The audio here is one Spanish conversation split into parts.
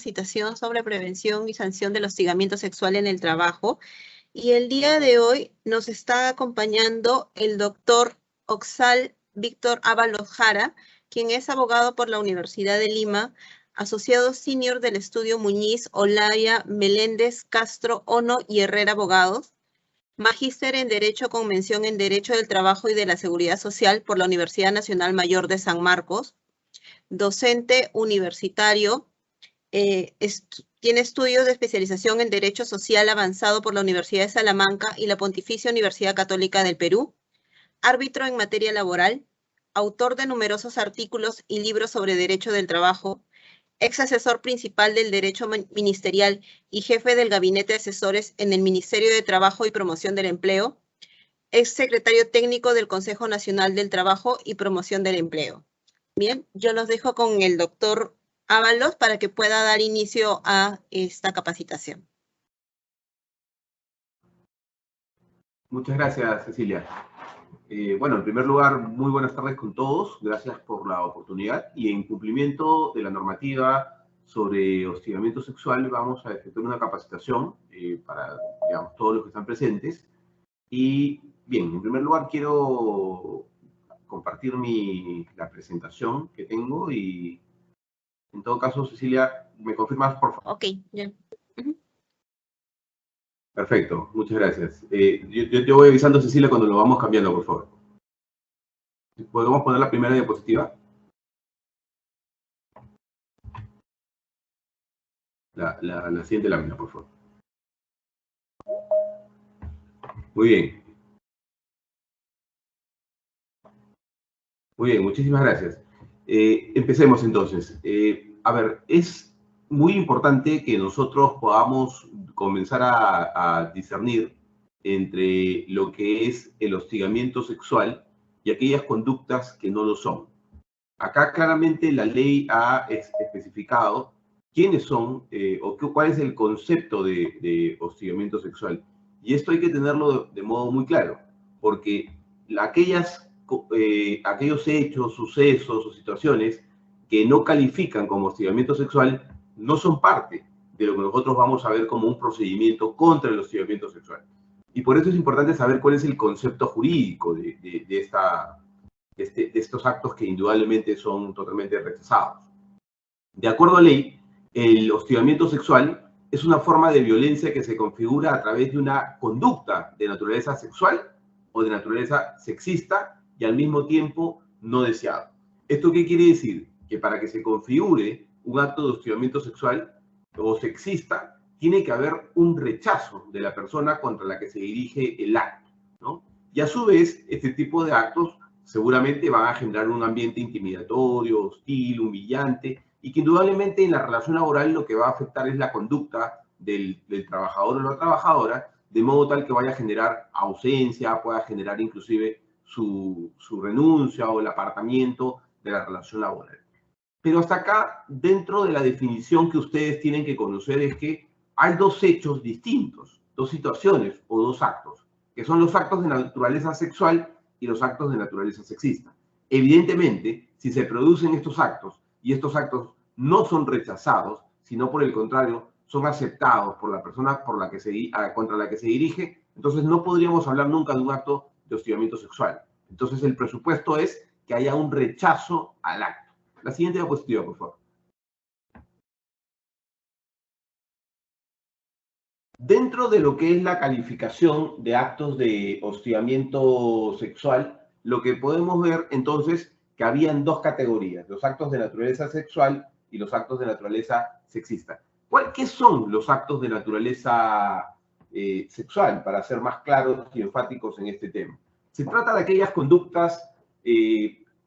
Capacitación sobre prevención y sanción del hostigamiento sexual en el trabajo. Y el día de hoy nos está acompañando el doctor Oxal Víctor Ábalos Jara, quien es abogado por la Universidad de Lima, asociado senior del estudio Muñiz, Olaya, Meléndez, Castro, Ono y Herrera Abogados, magíster en Derecho con mención en Derecho del Trabajo y de la Seguridad Social por la Universidad Nacional Mayor de San Marcos, docente universitario, tiene estudios de especialización en Derecho Social avanzado por la Universidad de Salamanca y la Pontificia Universidad Católica del Perú, árbitro en materia laboral, autor de numerosos artículos y libros sobre derecho del trabajo, ex asesor principal del Derecho Ministerial y jefe del Gabinete de Asesores en el Ministerio de Trabajo y Promoción del Empleo, ex secretario técnico del Consejo Nacional del Trabajo y Promoción del Empleo. Bien, yo los dejo con el doctor Ábalos para que pueda dar inicio a esta capacitación. Muchas gracias, Cecilia. Bueno, en primer lugar, muy buenas tardes con todos. Gracias por la oportunidad. Y en cumplimiento de la normativa sobre hostigamiento sexual, vamos a efectuar una capacitación para, digamos, todos los que están presentes. Y bien, en primer lugar, quiero compartir la presentación que tengo y, en todo caso, Cecilia, ¿me confirmas, por favor? Ok, bien. Perfecto, muchas gracias. Yo te voy avisando, Cecilia, cuando lo vamos cambiando, por favor. ¿Podemos poner la primera diapositiva? La siguiente lámina, por favor. Muy bien. Muy bien, muchísimas gracias. Empecemos entonces. A ver, es muy importante que nosotros podamos comenzar a discernir entre lo que es el hostigamiento sexual y aquellas conductas que no lo son. Acá claramente la ley ha especificado quiénes son cuál es el concepto de hostigamiento sexual. Y esto hay que tenerlo de modo muy claro, porque aquellos hechos, sucesos o situaciones que no califican como hostigamiento sexual no son parte de lo que nosotros vamos a ver como un procedimiento contra el hostigamiento sexual. Y por eso es importante saber cuál es el concepto jurídico de estos actos que indudablemente son totalmente rechazados. De acuerdo a ley, el hostigamiento sexual es una forma de violencia que se configura a través de una conducta de naturaleza sexual o de naturaleza sexista y al mismo tiempo no deseado. ¿Esto qué quiere decir? Que para que se configure un acto de hostigamiento sexual o sexista, tiene que haber un rechazo de la persona contra la que se dirige el acto, ¿no? Y a su vez, este tipo de actos seguramente van a generar un ambiente intimidatorio, hostil, humillante, y que indudablemente en la relación laboral lo que va a afectar es la conducta del trabajador o la trabajadora, de modo tal que vaya a generar ausencia, pueda generar inclusive su renuncia o el apartamiento de la relación laboral. Pero hasta acá, dentro de la definición que ustedes tienen que conocer, es que hay dos hechos distintos, dos situaciones o dos actos, que son los actos de naturaleza sexual y los actos de naturaleza sexista. Evidentemente, si se producen estos actos y estos actos no son rechazados, sino por el contrario, son aceptados por la persona contra la que se dirige, entonces no podríamos hablar nunca de un acto de hostigamiento sexual. Entonces el presupuesto es que haya un rechazo al acto. La siguiente diapositiva, por favor. Dentro de lo que es la calificación de actos de hostigamiento sexual, lo que podemos ver entonces que habían dos categorías, los actos de naturaleza sexual y los actos de naturaleza sexista. ¿Qué son los actos de naturaleza sexual? Para ser más claros y enfáticos en este tema. Se trata de aquellas conductas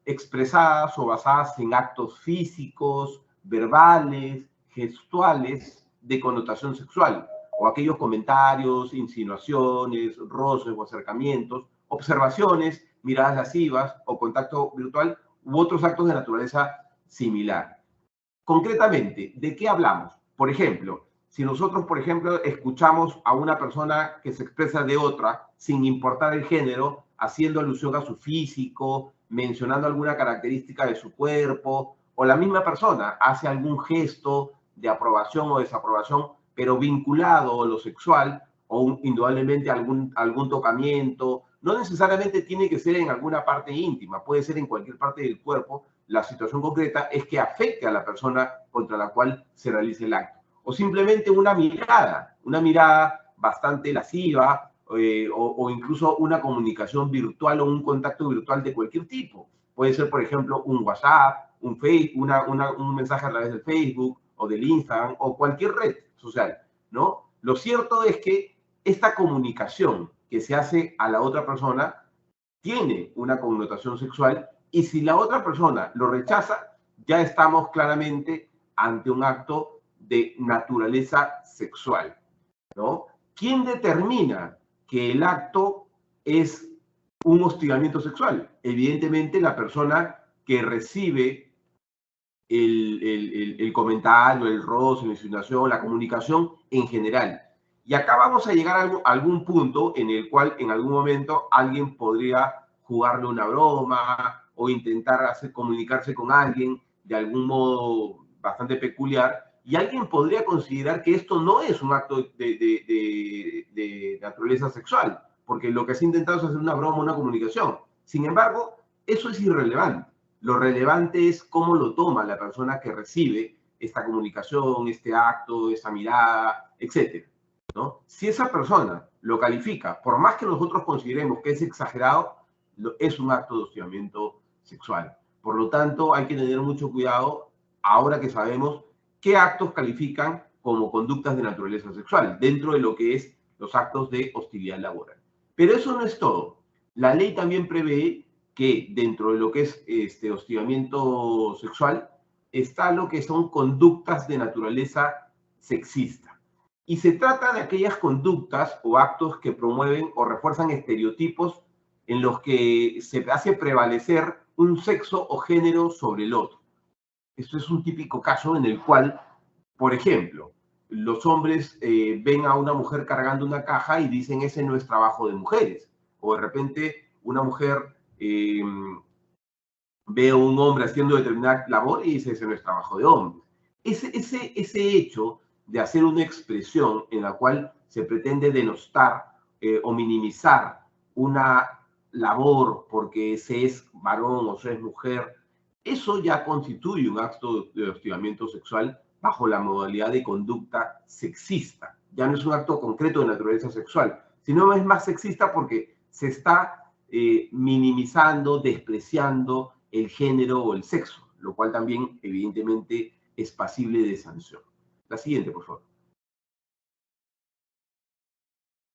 expresadas o basadas en actos físicos, verbales, gestuales de connotación sexual, o aquellos comentarios, insinuaciones, roces o acercamientos, observaciones, miradas lascivas o contacto virtual u otros actos de naturaleza similar. Concretamente, ¿de qué hablamos? Por ejemplo, si nosotros, por ejemplo, escuchamos a una persona que se expresa de otra, sin importar el género, haciendo alusión a su físico, mencionando alguna característica de su cuerpo, o la misma persona hace algún gesto de aprobación o desaprobación, pero vinculado a lo sexual o indudablemente algún tocamiento. No necesariamente tiene que ser en alguna parte íntima, puede ser en cualquier parte del cuerpo. La situación concreta es que afecte a la persona contra la cual se realice el acto. O simplemente una mirada bastante lasciva, o incluso una comunicación virtual o un contacto virtual de cualquier tipo. Puede ser, por ejemplo, un WhatsApp, un mensaje a través del Facebook o del Instagram o cualquier red social, ¿no? Lo cierto es que esta comunicación que se hace a la otra persona tiene una connotación sexual, y si la otra persona lo rechaza, ya estamos claramente ante un acto de naturaleza sexual, ¿no? ¿Quién determina que el acto es un hostigamiento sexual? Evidentemente la persona que recibe el comentario, el roce, la insinuación, la comunicación en general. Y acá vamos a llegar a algún punto en el cual en algún momento alguien podría jugarle una broma o intentar comunicarse con alguien de algún modo bastante peculiar, y alguien podría considerar que esto no es un acto de naturaleza sexual, porque lo que se ha intentado es hacer una broma, una comunicación. Sin embargo, eso es irrelevante. Lo relevante es cómo lo toma la persona que recibe esta comunicación, este acto, esa mirada, etc., ¿no? Si esa persona lo califica, por más que nosotros consideremos que es exagerado, es un acto de hostigamiento sexual. Por lo tanto, hay que tener mucho cuidado ahora que sabemos qué actos califican como conductas de naturaleza sexual dentro de lo que es los actos de hostilidad laboral. Pero eso no es todo. La ley también prevé que dentro de lo que es este hostigamiento sexual está lo que son conductas de naturaleza sexista. Y se trata de aquellas conductas o actos que promueven o refuerzan estereotipos en los que se hace prevalecer un sexo o género sobre el otro. Esto es un típico caso en el cual, por ejemplo, los hombres ven a una mujer cargando una caja y dicen ese no es trabajo de mujeres. O de repente una mujer ve a un hombre haciendo determinada labor y dice ese no es trabajo de hombres. Ese hecho de hacer una expresión en la cual se pretende denostar o minimizar una labor porque se es varón o se es mujer, eso ya constituye un acto de hostigamiento sexual bajo la modalidad de conducta sexista. Ya no es un acto concreto de naturaleza sexual, sino es más sexista porque se está minimizando, despreciando el género o el sexo, lo cual también evidentemente es pasible de sanción. La siguiente, por favor.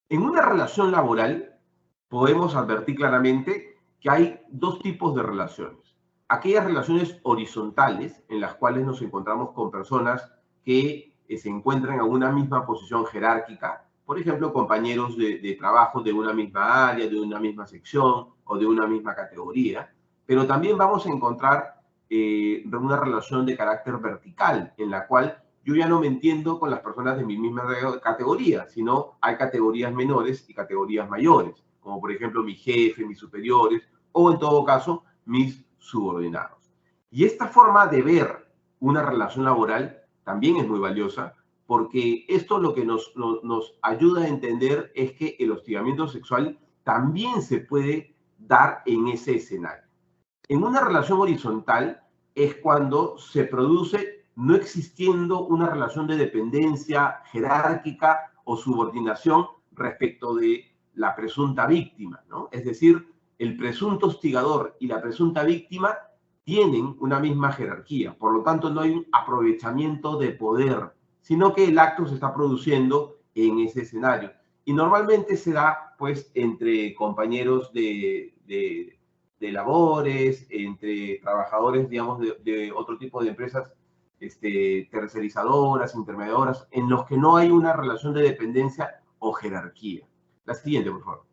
En una relación laboral podemos advertir claramente que hay dos tipos de relaciones. Aquellas relaciones horizontales en las cuales nos encontramos con personas que se encuentran en una misma posición jerárquica, por ejemplo, compañeros de trabajo de una misma área, de una misma sección o de una misma categoría, pero también vamos a encontrar una relación de carácter vertical, en la cual yo ya no me entiendo con las personas de mi misma categoría, sino hay categorías menores y categorías mayores, como por ejemplo mi jefe, mis superiores, o en todo caso, mis subordinados. Y esta forma de ver una relación laboral también es muy valiosa, porque esto lo que nos ayuda a entender es que el hostigamiento sexual también se puede dar en ese escenario. En una relación horizontal es cuando se produce no existiendo una relación de dependencia jerárquica o subordinación respecto de la presunta víctima, ¿no? Es decir, el presunto hostigador y la presunta víctima tienen una misma jerarquía, por lo tanto no hay un aprovechamiento de poder, sino que el acto se está produciendo en ese escenario. Y normalmente se da, pues, entre compañeros de labores, entre trabajadores, digamos, de otro tipo de empresas tercerizadoras, intermediadoras, en los que no hay una relación de dependencia o jerarquía. La siguiente, por favor.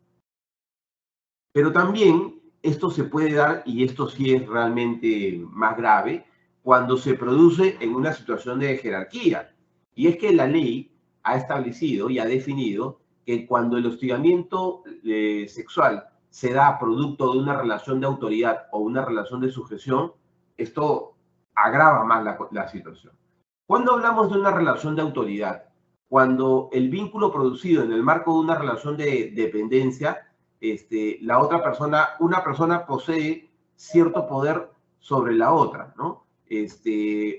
Pero también esto se puede dar, y esto sí es realmente más grave, cuando se produce en una situación de jerarquía. Y es que la ley ha establecido y ha definido que cuando el hostigamiento sexual se da producto de una relación de autoridad o una relación de sujeción, esto agrava más la situación. Cuando hablamos de una relación de autoridad, cuando el vínculo producido en el marco de una relación de dependencia, la otra persona, una persona posee cierto poder sobre la otra, ¿no?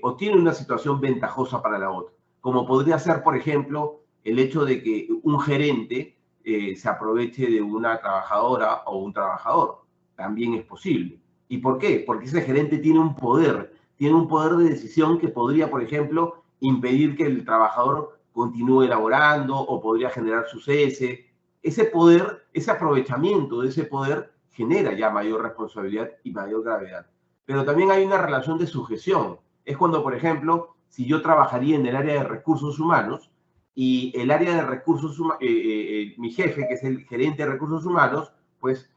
O tiene una situación ventajosa para la otra, como podría ser, por ejemplo, el hecho de que un gerente se aproveche de una trabajadora o un trabajador. También es posible. ¿Y por qué? Porque ese gerente tiene un poder de decisión que podría, por ejemplo, impedir que el trabajador continúe elaborando o podría generar su cese. Ese poder, ese aprovechamiento de ese poder genera ya mayor responsabilidad y mayor gravedad. Pero también hay una relación de sujeción. Es cuando, por ejemplo, si yo trabajaría en el área de recursos humanos y el área de recursos humanos, mi jefe, que es el gerente de recursos humanos, pues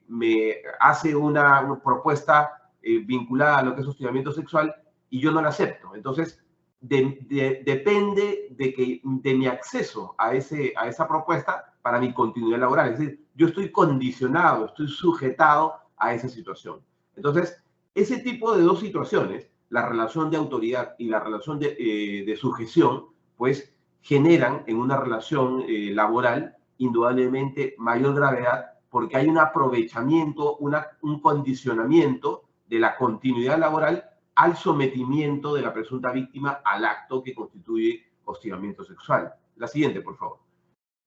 me hace una propuesta vinculada a lo que es hostigamiento sexual y yo no la acepto. Entonces, depende de mi acceso a esa propuesta para mi continuidad laboral. Es decir, yo estoy condicionado, estoy sujetado a esa situación. Entonces, ese tipo de dos situaciones, la relación de autoridad y la relación de sujeción, pues generan en una relación laboral indudablemente mayor gravedad porque hay un aprovechamiento, un condicionamiento de la continuidad laboral al sometimiento de la presunta víctima al acto que constituye hostigamiento sexual. La siguiente, por favor.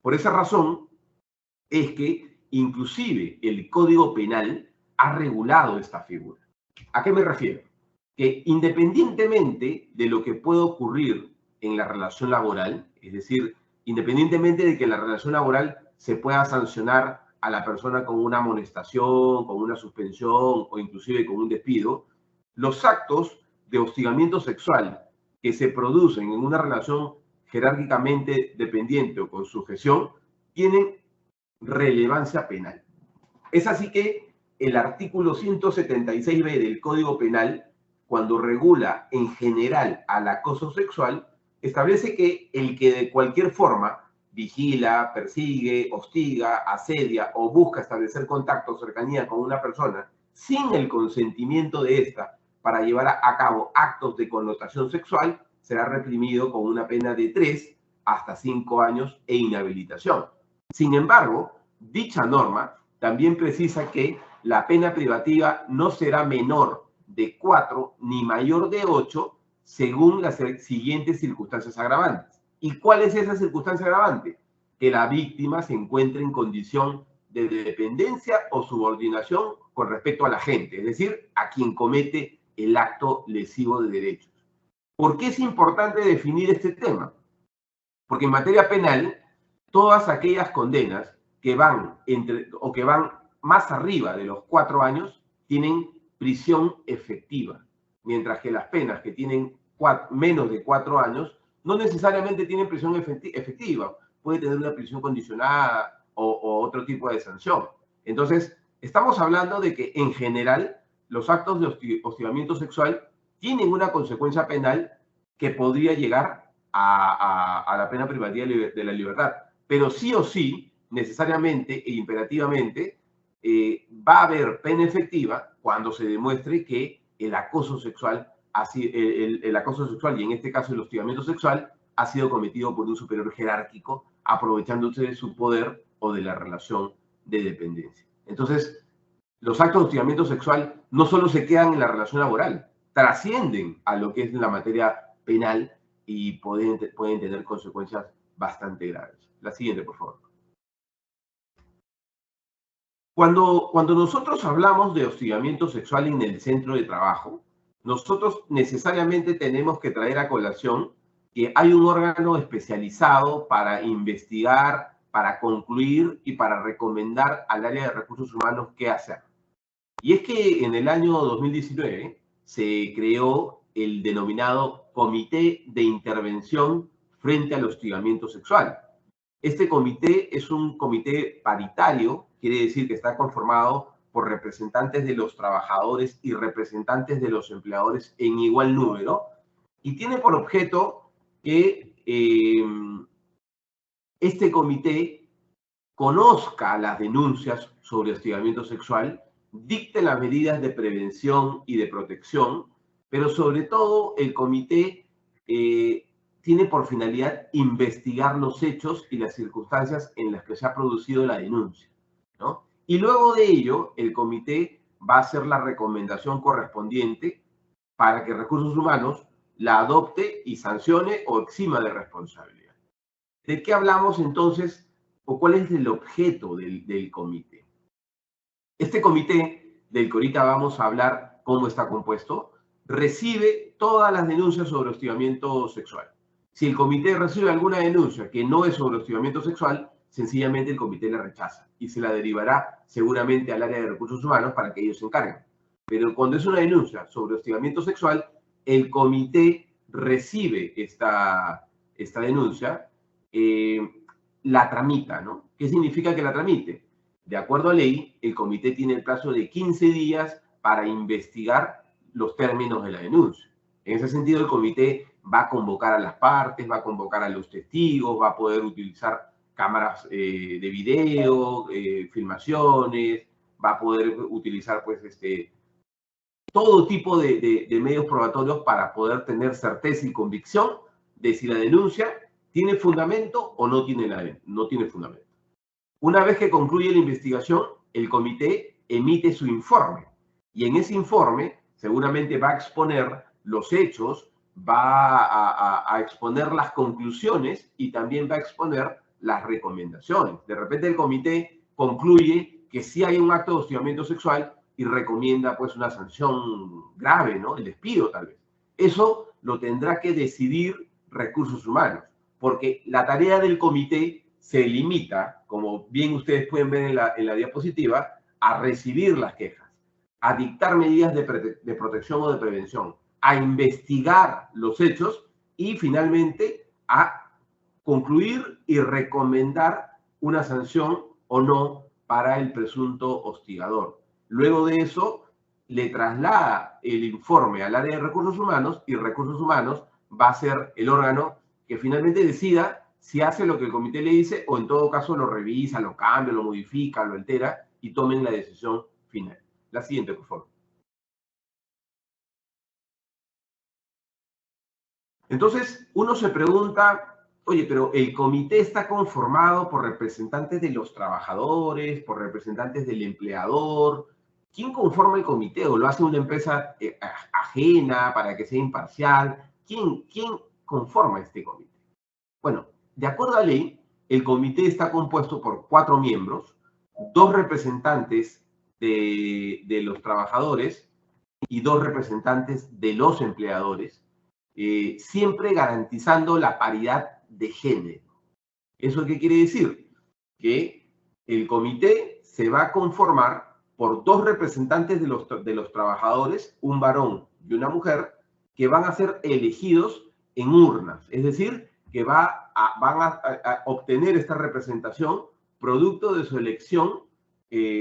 Por esa razón es que inclusive el Código Penal ha regulado esta figura. ¿A qué me refiero? Que independientemente de lo que pueda ocurrir en la relación laboral, es decir, independientemente de que en la relación laboral se pueda sancionar a la persona con una amonestación, con una suspensión o inclusive con un despido, los actos de hostigamiento sexual que se producen en una relación jerárquicamente dependiente o con sujeción tienen relevancia penal. Es así que el artículo 176b del Código Penal, cuando regula en general al acoso sexual, establece que el que de cualquier forma vigila, persigue, hostiga, asedia o busca establecer contacto o cercanía con una persona sin el consentimiento de ésta para llevar a cabo actos de connotación sexual, será reprimido con una pena de 3 hasta 5 años e inhabilitación. Sin embargo, dicha norma también precisa que la pena privativa no será menor de 4 ni mayor de 8 según las siguientes circunstancias agravantes. ¿Y cuál es esa circunstancia agravante? Que la víctima se encuentre en condición de dependencia o subordinación con respecto al agente, es decir, a quien comete el acto lesivo de derechos. ¿Por qué es importante definir este tema? Porque en materia penal, todas aquellas condenas que van más arriba de los 4 años tienen prisión efectiva, mientras que las penas que tienen menos de 4 años no necesariamente tienen prisión efectiva, puede tener una prisión condicionada o otro tipo de sanción. Entonces, estamos hablando de que en general los actos de hostigamiento sexual tienen una consecuencia penal que podría llegar a la pena privativa de la libertad, pero sí o sí, necesariamente e imperativamente, va a haber pena efectiva cuando se demuestre que el acoso sexual, el acoso sexual y en este caso el hostigamiento sexual ha sido cometido por un superior jerárquico aprovechándose de su poder o de la relación de dependencia. Entonces, los actos de hostigamiento sexual no solo se quedan en la relación laboral, trascienden a lo que es la materia penal y pueden tener consecuencias bastante graves. La siguiente, por favor. Cuando nosotros hablamos de hostigamiento sexual en el centro de trabajo, nosotros necesariamente tenemos que traer a colación que hay un órgano especializado para investigar, para concluir y para recomendar al área de recursos humanos qué hacer. Y es que en el año 2019 se creó el denominado Comité de Intervención frente al hostigamiento sexual. Este comité es un comité paritario, quiere decir que está conformado por representantes de los trabajadores y representantes de los empleadores en igual número, y tiene por objeto que este comité conozca las denuncias sobre hostigamiento sexual, dicte las medidas de prevención y de protección, pero sobre todo el comité tiene por finalidad investigar los hechos y las circunstancias en las que se ha producido la denuncia, ¿no? Y luego de ello, el comité va a hacer la recomendación correspondiente para que Recursos Humanos la adopte y sancione o exima de responsabilidad. ¿De qué hablamos entonces o cuál es el objeto del comité? Este comité, del que ahorita vamos a hablar cómo está compuesto, recibe todas las denuncias sobre hostigamiento sexual. Si el comité recibe alguna denuncia que no es sobre hostigamiento sexual, sencillamente el comité la rechaza y se la derivará seguramente al área de recursos humanos para que ellos se encarguen. Pero cuando es una denuncia sobre hostigamiento sexual, el comité recibe esta denuncia, la tramita, ¿no? ¿Qué significa que la tramite? De acuerdo a ley, el comité tiene el plazo de 15 días para investigar los términos de la denuncia. En ese sentido, el comité va a convocar a las partes, va a convocar a los testigos, va a poder utilizar cámaras de video, filmaciones, va a poder utilizar pues, todo tipo de medios probatorios para poder tener certeza y convicción de si la denuncia tiene fundamento o no tiene fundamento. Una vez que concluye la investigación, el comité emite su informe y en ese informe seguramente va a exponer los hechos, va a exponer las conclusiones y también va a exponer las recomendaciones. De repente el comité concluye que sí hay un acto de hostigamiento sexual y recomienda pues una sanción grave, ¿no? El despido tal vez. Eso lo tendrá que decidir Recursos Humanos, porque la tarea del comité se limita, como bien ustedes pueden ver en la diapositiva, a recibir las quejas, a dictar medidas de protección o de prevención, a investigar los hechos y finalmente a concluir y recomendar una sanción o no para el presunto hostigador. Luego de eso, le traslada el informe al área de recursos humanos y recursos humanos va a ser el órgano que finalmente decida si hace lo que el comité le dice o en todo caso lo revisa, lo cambia, lo modifica, lo altera y tomen la decisión final. La siguiente, por favor. Entonces, uno se pregunta, oye, pero el comité está conformado por representantes de los trabajadores, por representantes del empleador. ¿Quién conforma el comité? ¿O lo hace una empresa ajena para que sea imparcial? ¿Quién conforma este comité? Bueno, de acuerdo a ley, el comité está compuesto por 4 miembros, 2 representantes de los trabajadores y 2 representantes de los empleadores, siempre garantizando la paridad de género. ¿Eso qué quiere decir? Que el comité se va a conformar por 2 representantes de los trabajadores, un varón y una mujer, que van a ser elegidos en urnas, es decir, que van a obtener esta representación producto de su elección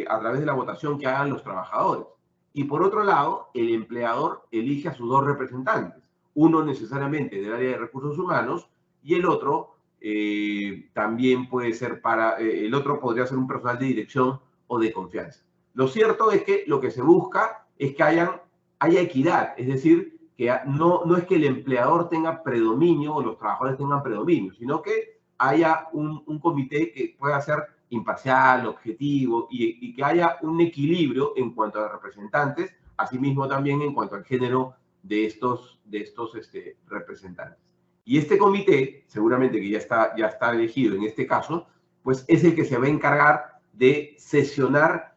a través de la votación que hagan los trabajadores. Y por otro lado, el empleador elige a sus 2 representantes, uno necesariamente del área de recursos humanos y el otro también puede ser el otro podría ser un personal de dirección o de confianza. Lo cierto es que lo que se busca es que haya equidad, es decir, que no es que el empleador tenga predominio o los trabajadores tengan predominio, sino que haya un comité que pueda ser imparcial, objetivo y que haya un equilibrio en cuanto a representantes, asimismo también en cuanto al género de estos representantes. Y este comité, seguramente que ya está elegido en este caso, pues es el que se va a encargar de sesionar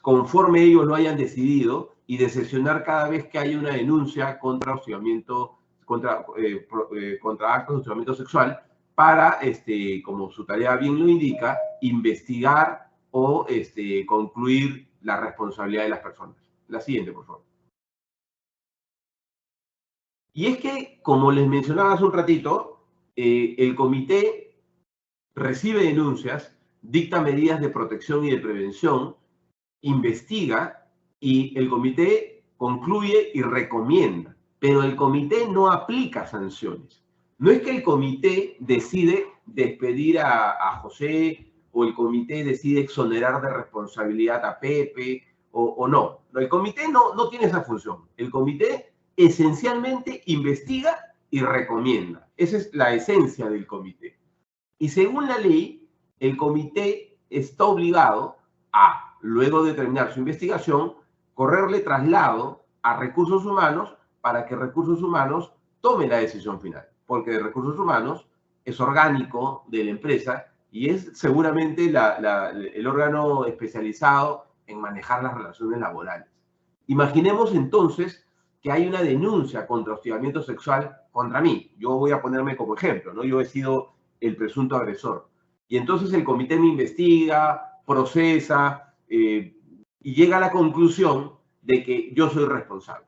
conforme ellos lo hayan decidido y de sesionar cada vez que haya una denuncia contra hostigamiento, contra actos de hostigamiento sexual para, como su tarea bien lo indica, investigar o concluir la responsabilidad de las personas. La siguiente, por favor. Y es que, como les mencionaba hace un ratito, el comité recibe denuncias, dicta medidas de protección y de prevención, investiga y el comité concluye y recomienda, pero el comité no aplica sanciones. No es que el comité decide despedir a José o el comité decide exonerar de responsabilidad a Pepe o no. El comité no tiene esa función. El comité esencialmente investiga y recomienda. Esa es la esencia del comité. Y según la ley, el comité está obligado a, luego de terminar su investigación, correrle traslado a recursos humanos para que recursos humanos tome la decisión final. Porque de recursos humanos es orgánico de la empresa y es seguramente el órgano especializado en manejar las relaciones laborales. Imaginemos entonces que hay una denuncia contra hostigamiento sexual contra mí. Yo voy a ponerme como ejemplo, ¿no? Yo he sido el presunto agresor. Y entonces el comité me investiga, procesa y llega a la conclusión de que yo soy responsable.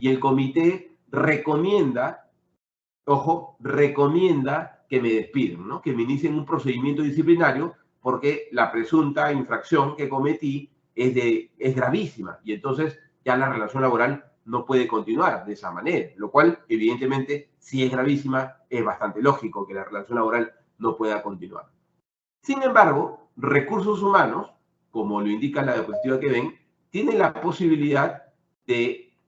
Y el comité recomienda, ojo, recomienda que me despidan, ¿no? Que me inicien un procedimiento disciplinario porque la presunta infracción que cometí es gravísima. Y entonces ya la relación laboral no puede continuar de esa manera, lo cual evidentemente si es gravísima es bastante lógico que la relación laboral no pueda continuar. Sin embargo, recursos humanos, como lo indica la diapositiva que ven, tienen la posibilidad de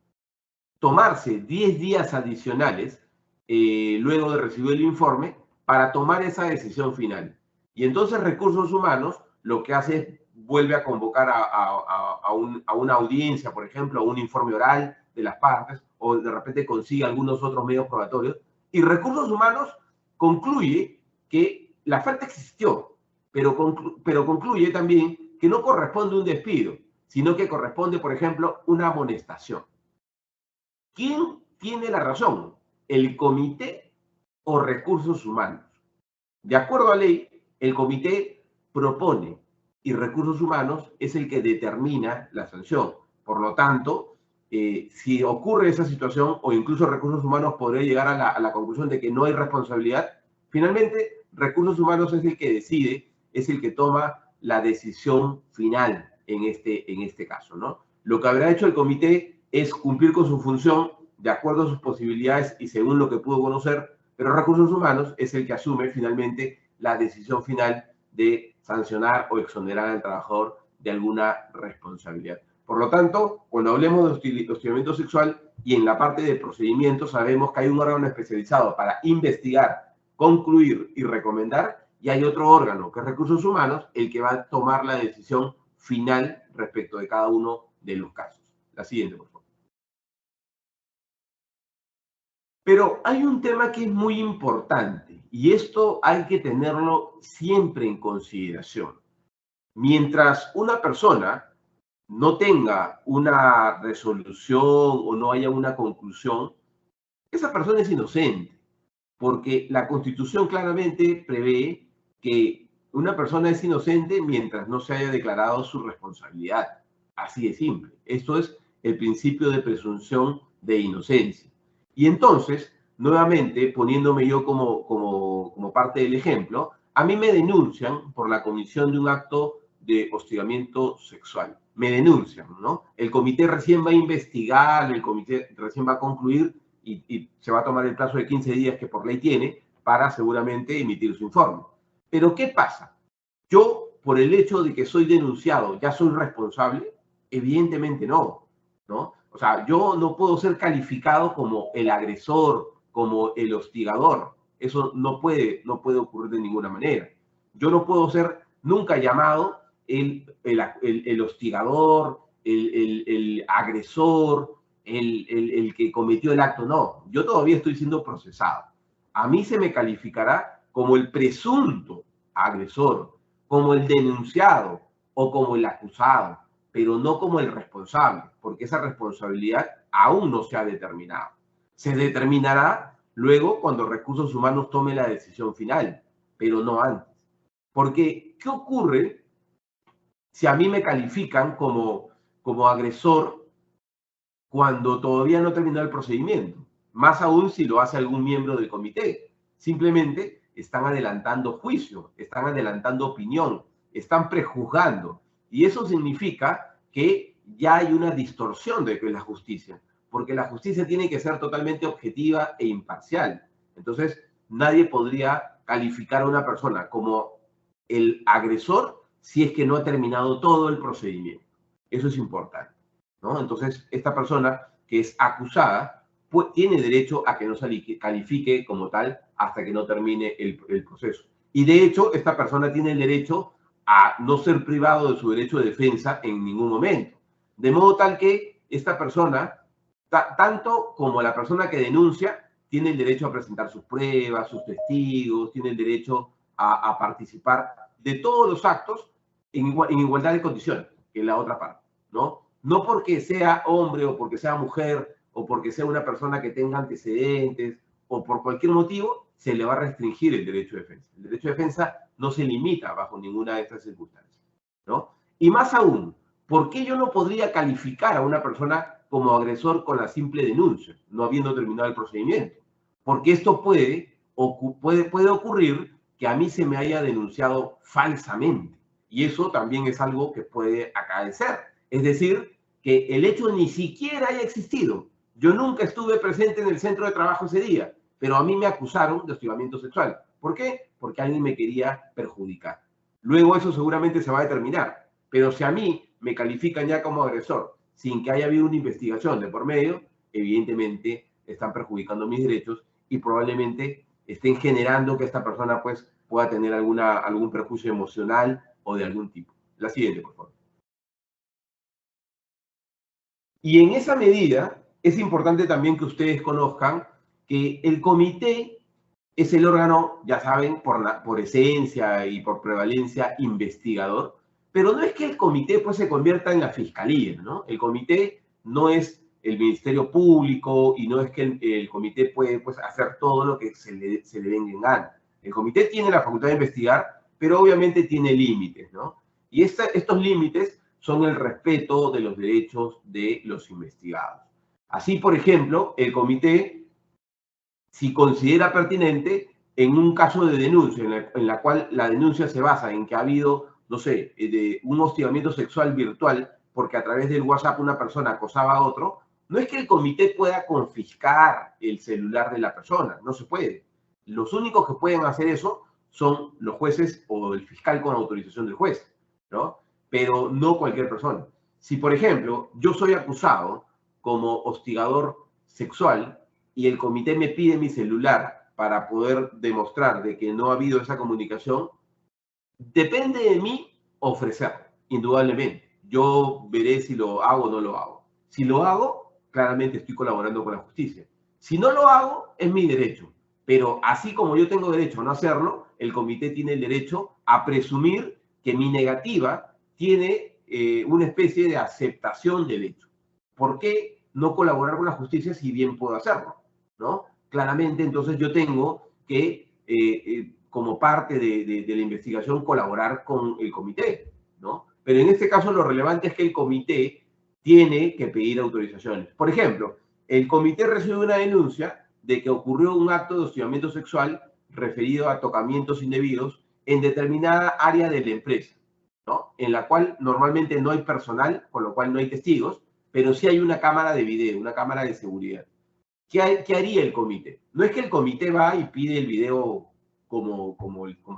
tomarse 10 días adicionales luego de recibir el informe para tomar esa decisión final. Y entonces recursos humanos lo que hace es vuelve a convocar a una audiencia, por ejemplo, a un informe oral de las partes, o de repente consigue algunos otros medios probatorios, y recursos humanos concluye que la falta existió, pero concluye también que no corresponde un despido, sino que corresponde, por ejemplo, una amonestación. ¿Quién tiene la razón? ¿El comité o recursos humanos? De acuerdo a ley, el comité propone y recursos humanos es el que determina la sanción. Por lo tanto, si ocurre esa situación o incluso recursos humanos podría llegar a la conclusión de que no hay responsabilidad, finalmente recursos humanos es el que decide, es el que toma la decisión final en este caso, ¿no? Lo que habrá hecho el comité es cumplir con su función de acuerdo a sus posibilidades y según lo que pudo conocer, pero recursos humanos es el que asume finalmente la decisión final de sancionar o exonerar al trabajador de alguna responsabilidad. Por lo tanto, cuando hablemos de hostigamiento sexual y en la parte de procedimientos, sabemos que hay un órgano especializado para investigar, concluir y recomendar, y hay otro órgano, que es recursos humanos, el que va a tomar la decisión final respecto de cada uno de los casos. La siguiente, por favor. Pero hay un tema que es muy importante y esto hay que tenerlo siempre en consideración. Mientras una persona no tenga una resolución o no haya una conclusión, esa persona es inocente, porque la Constitución claramente prevé que una persona es inocente mientras no se haya declarado su responsabilidad. Así de simple. Esto es el principio de presunción de inocencia. Y entonces, nuevamente, poniéndome yo como parte del ejemplo, a mí me denuncian por la comisión de un acto de hostigamiento sexual. Me denuncian, ¿no? El comité recién va a investigar, el comité recién va a concluir y se va a tomar el plazo de 15 días que por ley tiene para seguramente emitir su informe. Pero ¿qué pasa? Yo, por el hecho de que soy denunciado, ¿ya soy responsable? Evidentemente no, ¿no? O sea, yo no puedo ser calificado como el agresor, como el hostigador. Eso no puede ocurrir de ninguna manera. Yo no puedo ser nunca llamado el hostigador, el agresor, el que cometió el acto. No, yo todavía estoy siendo procesado. A mí se me calificará como el presunto agresor, como el denunciado o como el acusado, pero no como el responsable, porque esa responsabilidad aún no se ha determinado. Se determinará luego cuando recursos humanos tome la decisión final, pero no antes. Porque, ¿qué ocurre si a mí me califican como agresor cuando todavía no ha terminado el procedimiento? Más aún si lo hace algún miembro del comité. Simplemente están adelantando juicio, están adelantando opinión, están prejuzgando. Y eso significa que ya hay una distorsión de la justicia, porque la justicia tiene que ser totalmente objetiva e imparcial. Entonces, nadie podría calificar a una persona como el agresor si es que no ha terminado todo el procedimiento. Eso es importante, ¿no? Entonces, esta persona que es acusada tiene derecho a que no se califique como tal hasta que no termine el proceso. Y de hecho, esta persona tiene el derecho a no ser privado de su derecho de defensa en ningún momento. De modo tal que esta persona, tanto como la persona que denuncia, tiene el derecho a presentar sus pruebas, sus testigos, tiene el derecho a participar de todos los actos en igualdad de condiciones que la otra parte, ¿no? No porque sea hombre o porque sea mujer o porque sea una persona que tenga antecedentes o por cualquier motivo, se le va a restringir el derecho de defensa. El derecho de defensa no se limita bajo ninguna de estas circunstancias, ¿no? Y más aún, ¿por qué yo no podría calificar a una persona como agresor con la simple denuncia, no habiendo terminado el procedimiento? Porque esto puede ocurrir que a mí se me haya denunciado falsamente. Y eso también es algo que puede acaecer. Es decir, que el hecho ni siquiera haya existido. Yo nunca estuve presente en el centro de trabajo ese día, pero a mí me acusaron de hostigamiento sexual. ¿Por qué? Porque alguien me quería perjudicar. Luego eso seguramente se va a determinar. Pero si a mí me califican ya como agresor sin que haya habido una investigación de por medio, evidentemente están perjudicando mis derechos y probablemente estén generando que esta persona pues pueda tener algún perjuicio emocional o de algún tipo. La siguiente, por favor. Y en esa medida es importante también que ustedes conozcan que el comité es el órgano, ya saben, por esencia y por prevalencia investigador, pero no es que el comité pues se convierta en la fiscalía, ¿no? El comité no es el Ministerio Público y no es que el comité puede pues hacer todo lo que se le venga en gana. El comité tiene la facultad de investigar, pero obviamente tiene límites, ¿no? Y estos límites son el respeto de los derechos de los investigados. Así, por ejemplo, el comité, si considera pertinente, en un caso de denuncia, en la cual la denuncia se basa en que ha habido, no sé, de un hostigamiento sexual virtual, porque a través del WhatsApp una persona acosaba a otro, no es que el comité pueda confiscar el celular de la persona, no se puede. Los únicos que pueden hacer eso son los jueces o el fiscal con autorización del juez, ¿no? Pero no cualquier persona. Si, por ejemplo, yo soy acusado como hostigador sexual y el comité me pide mi celular para poder demostrar de que no ha habido esa comunicación, depende de mí ofrecerlo, indudablemente. Yo veré si lo hago o no lo hago. Si lo hago, claramente estoy colaborando con la justicia. Si no lo hago, es mi derecho. Pero así como yo tengo derecho a no hacerlo, el comité tiene el derecho a presumir que mi negativa tiene una especie de aceptación del hecho. ¿Por qué no colaborar con la justicia si bien puedo hacerlo? ¿No? Claramente, entonces yo tengo que, como parte de la investigación, colaborar con el comité, ¿no? Pero en este caso lo relevante es que el comité tiene que pedir autorizaciones. Por ejemplo, el comité recibe una denuncia de que ocurrió un acto de hostigamiento sexual referido a tocamientos indebidos en determinada área de la empresa, ¿no? En la cual normalmente no hay personal, con lo cual no hay testigos, pero sí hay una cámara de video, una cámara de seguridad. ¿Qué haría el comité? No es que el comité va y pide el video como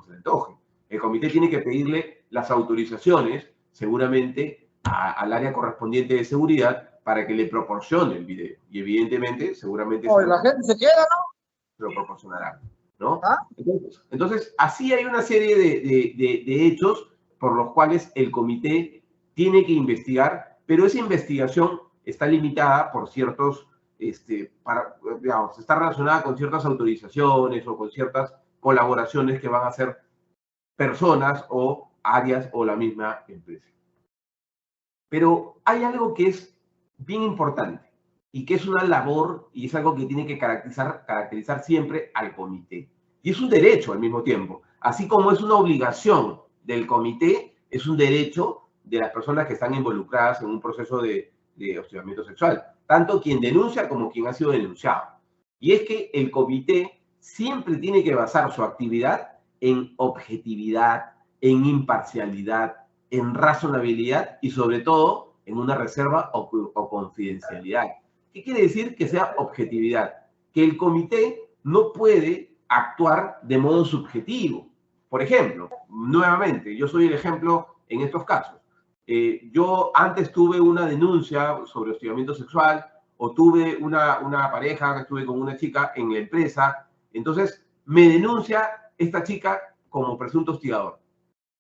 se le antoje. El comité tiene que pedirle las autorizaciones, seguramente, al área correspondiente de seguridad para que le proporcione el video. Y evidentemente, seguramente... la gente se queda, ¿no? Se lo proporcionará, ¿no? ¿Ah? Entonces, así hay una serie de hechos por los cuales el comité tiene que investigar, pero esa investigación está limitada por ciertos... digamos, está relacionada con ciertas autorizaciones o con ciertas colaboraciones que van a hacer personas o áreas o la misma empresa. Pero hay algo que es bien importante y que es una labor y es algo que tiene que caracterizar siempre al comité. Y es un derecho al mismo tiempo. Así como es una obligación del comité, es un derecho de las personas que están involucradas en un proceso de hostigamiento sexual. Tanto quien denuncia como quien ha sido denunciado. Y es que el comité siempre tiene que basar su actividad en objetividad, en imparcialidad, en razonabilidad y sobre todo en una reserva o confidencialidad. ¿Qué quiere decir que sea objetividad? Que el comité no puede actuar de modo subjetivo. Por ejemplo, nuevamente, yo soy el ejemplo en estos casos. Yo antes tuve una denuncia sobre hostigamiento sexual o tuve una pareja, estuve con una chica en la empresa, entonces me denuncia esta chica como presunto hostigador.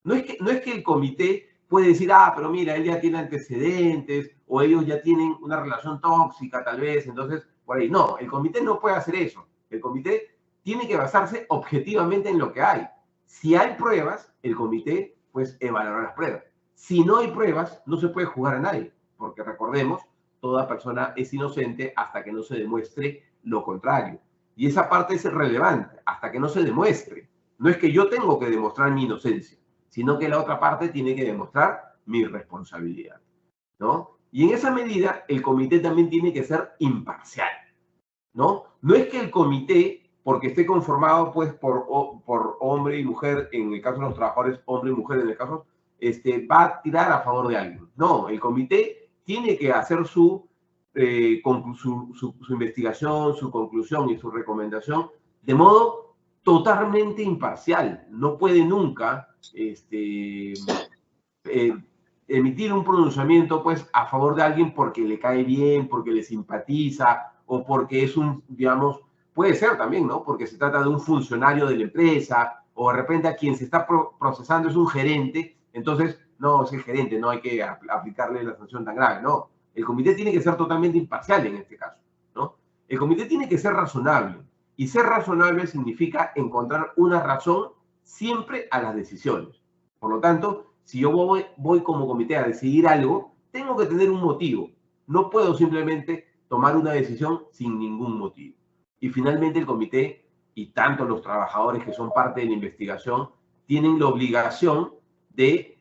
No es que el comité puede decir, ah, pero mira, él ya tiene antecedentes, o ellos ya tienen una relación tóxica tal vez, entonces, por ahí. No, el comité no puede hacer eso. El comité tiene que basarse objetivamente en lo que hay. Si hay pruebas, el comité, pues, evaluará las pruebas. Si no hay pruebas, no se puede juzgar a nadie, porque recordemos, toda persona es inocente hasta que no se demuestre lo contrario. Y esa parte es relevante, hasta que no se demuestre. No es que yo tengo que demostrar mi inocencia, sino que la otra parte tiene que demostrar mi responsabilidad, ¿no? Y en esa medida, el comité también tiene que ser imparcial, ¿no? No es que el comité, porque esté conformado, pues, por hombre y mujer, en el caso de los trabajadores, hombre y mujer, en el caso, va a tirar a favor de alguien. No, el comité tiene que hacer su investigación, su conclusión y su recomendación de modo totalmente imparcial. No puede nunca emitir un pronunciamiento, pues, a favor de alguien porque le cae bien, porque le simpatiza, o porque es un, digamos, puede ser también, ¿no? Porque se trata de un funcionario de la empresa, o de repente a quien se está procesando es un gerente, entonces, no, es el gerente, no hay que aplicarle la sanción tan grave, no. El comité tiene que ser totalmente imparcial en este caso, ¿no? El comité tiene que ser razonable, y ser razonable significa encontrar una razón siempre a las decisiones. Por lo tanto, si yo voy como comité a decidir algo, tengo que tener un motivo. No puedo simplemente tomar una decisión sin ningún motivo. Y finalmente el comité, y tanto los trabajadores que son parte de la investigación, tienen la obligación de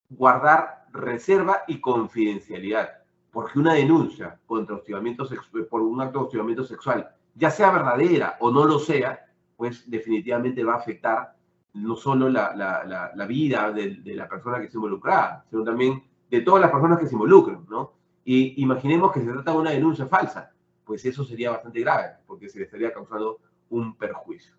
guardar reserva y confidencialidad. Porque una denuncia contra hostigamiento por un acto de hostigamiento sexual, ya sea verdadera o no lo sea, pues definitivamente va a afectar no solo la vida de la persona que se involucra, sino también de todas las personas que se involucran, ¿no? Y imaginemos que se trata de una denuncia falsa, pues eso sería bastante grave, porque se le estaría causando un perjuicio.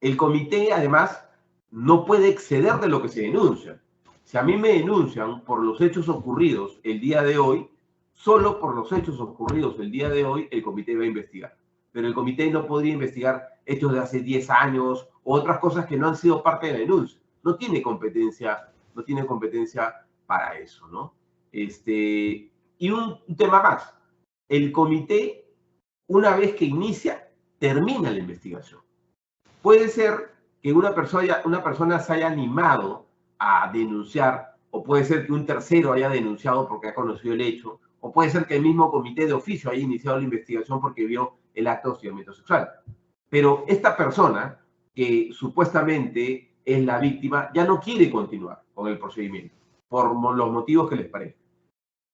El comité, además, no puede exceder de lo que se denuncia. Si a mí me denuncian por los hechos ocurridos el día de hoy, solo por los hechos ocurridos el día de hoy, el comité va a investigar. Pero el comité no podría investigar hechos de hace 10 años o otras cosas que no han sido parte de la denuncia. No tiene competencia para eso, ¿no? Y un tema más. El comité, una vez que inicia, termina la investigación. Puede ser que una persona se haya animado a denunciar, o puede ser que un tercero haya denunciado porque ha conocido el hecho, o puede ser que el mismo comité de oficio haya iniciado la investigación porque vio el acto de hostigamiento sexual. Pero esta persona, que supuestamente es la víctima, ya no quiere continuar con el procedimiento, por los motivos que les parezca.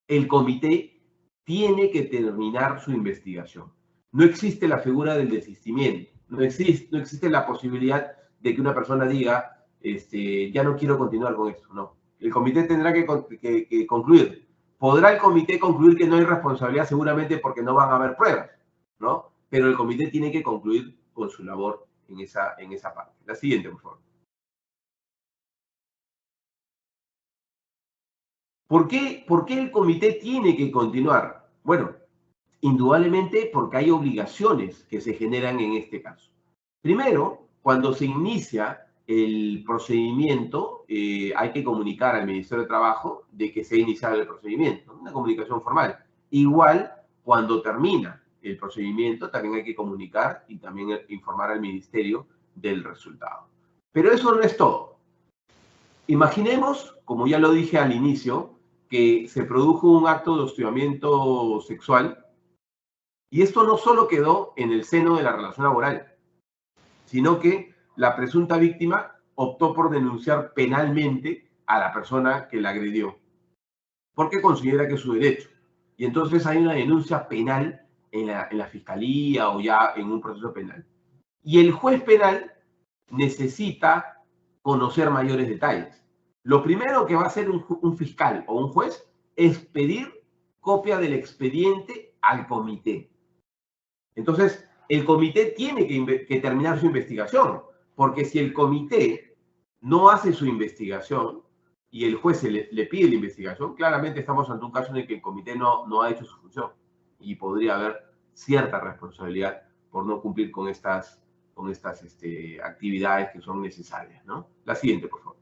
El comité tiene que terminar su investigación. No existe la figura del desistimiento, no existe la posibilidad de que una persona diga, ya no quiero continuar con esto, no. El comité tendrá que concluir. Podrá el comité concluir que no hay responsabilidad seguramente porque no van a haber pruebas, ¿no? Pero el comité tiene que concluir con su labor en esa parte. La siguiente, por favor. ¿Por qué el comité tiene que continuar? Bueno, indudablemente porque hay obligaciones que se generan en este caso. Primero, cuando se inicia el procedimiento, hay que comunicar al Ministerio de Trabajo de que se ha iniciado el procedimiento, una comunicación formal. Igual, cuando termina el procedimiento, también hay que comunicar y también informar al Ministerio del resultado. Pero eso no es todo. Imaginemos, como ya lo dije al inicio, que se produjo un acto de hostigamiento sexual y esto no solo quedó en el seno de la relación laboral, sino que la presunta víctima optó por denunciar penalmente a la persona que la agredió, porque considera que es su derecho. Y entonces hay una denuncia penal en la fiscalía o ya en un proceso penal. Y el juez penal necesita conocer mayores detalles. Lo primero que va a hacer un fiscal o un juez es pedir copia del expediente al comité. Entonces, el comité tiene que terminar su investigación, porque si el comité no hace su investigación y el juez le pide la investigación, claramente estamos ante un caso en el que el comité no ha hecho su función. y podría haber cierta responsabilidad por no cumplir con estas actividades que son necesarias, ¿no? La siguiente, por favor.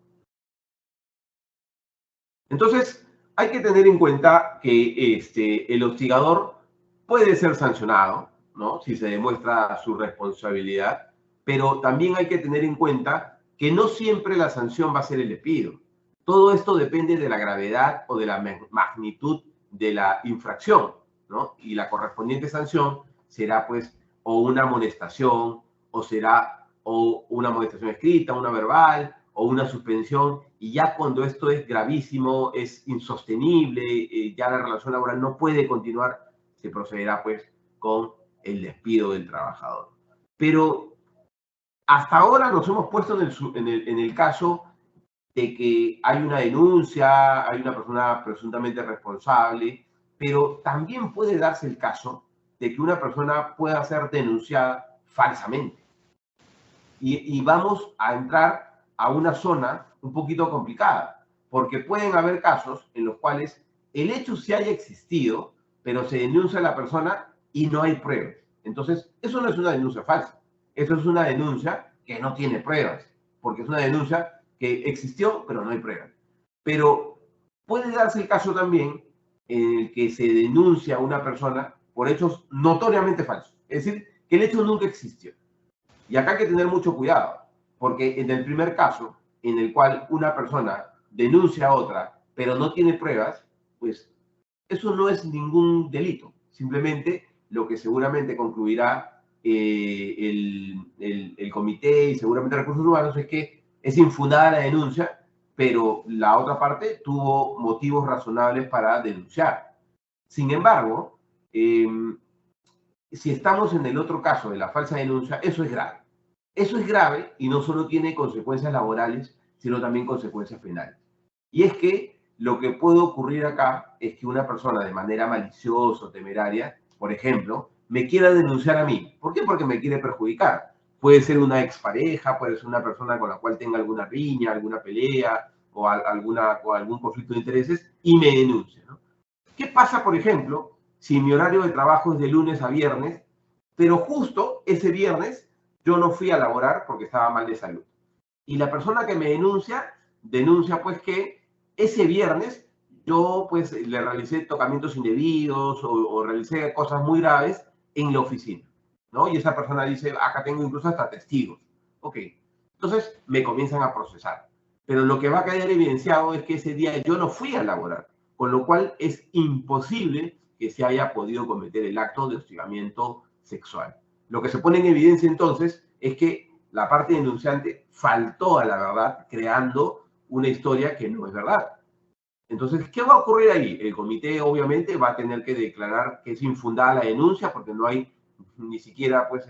Entonces, hay que tener en cuenta que el hostigador puede ser sancionado, ¿no? Si se demuestra su responsabilidad, pero también hay que tener en cuenta que no siempre la sanción va a ser el despido. Todo esto depende de la gravedad o de la magnitud de la infracción, ¿no? Y la correspondiente sanción será, pues, o una amonestación, o una amonestación escrita, una verbal, o una suspensión, y ya cuando esto es gravísimo, es insostenible, ya la relación laboral no puede continuar, se procederá, pues, con el despido del trabajador. Pero hasta ahora nos hemos puesto en el caso de que hay una denuncia, hay una persona presuntamente responsable, pero también puede darse el caso de que una persona pueda ser denunciada falsamente. Y vamos a entrar a una zona un poquito complicada, porque pueden haber casos en los cuales el hecho sí haya existido, pero se denuncia a la persona y no hay pruebas. Entonces, eso no es una denuncia falsa, eso es una denuncia que no tiene pruebas, porque es una denuncia que existió, pero no hay pruebas. Pero puede darse el caso también en el que se denuncia a una persona por hechos notoriamente falsos, es decir, que el hecho nunca existió. Y acá hay que tener mucho cuidado, porque en el primer caso, en el cual una persona denuncia a otra, pero no tiene pruebas, pues eso no es ningún delito. Simplemente lo que seguramente concluirá el comité y seguramente Recursos Humanos es que es infundada la denuncia, pero la otra parte tuvo motivos razonables para denunciar. Sin embargo, si estamos en el otro caso de la falsa denuncia, eso es grave. Eso es grave y no solo tiene consecuencias laborales, sino también consecuencias penales. Y es que lo que puede ocurrir acá es que una persona de manera maliciosa o temeraria, por ejemplo, me quiera denunciar a mí. ¿Por qué? Porque me quiere perjudicar. Puede ser una expareja, puede ser una persona con la cual tenga alguna riña, alguna pelea o algún conflicto de intereses y me denuncia, ¿no? ¿Qué pasa, por ejemplo, si mi horario de trabajo es de lunes a viernes, pero justo ese viernes yo no fui a laborar porque estaba mal de salud? Y la persona que me denuncia pues que ese viernes yo pues le realicé tocamientos indebidos o realicé cosas muy graves en la oficina, ¿no? Y esa persona dice, acá tengo incluso hasta testigos. Ok, entonces me comienzan a procesar. Pero lo que va a quedar evidenciado es que ese día yo no fui a laborar, con lo cual es imposible que se haya podido cometer el acto de hostigamiento sexual. Lo que se pone en evidencia entonces es que la parte denunciante faltó a la verdad creando una historia que no es verdad. Entonces, ¿qué va a ocurrir ahí? El comité obviamente va a tener que declarar que es infundada la denuncia porque no hay ni siquiera, pues,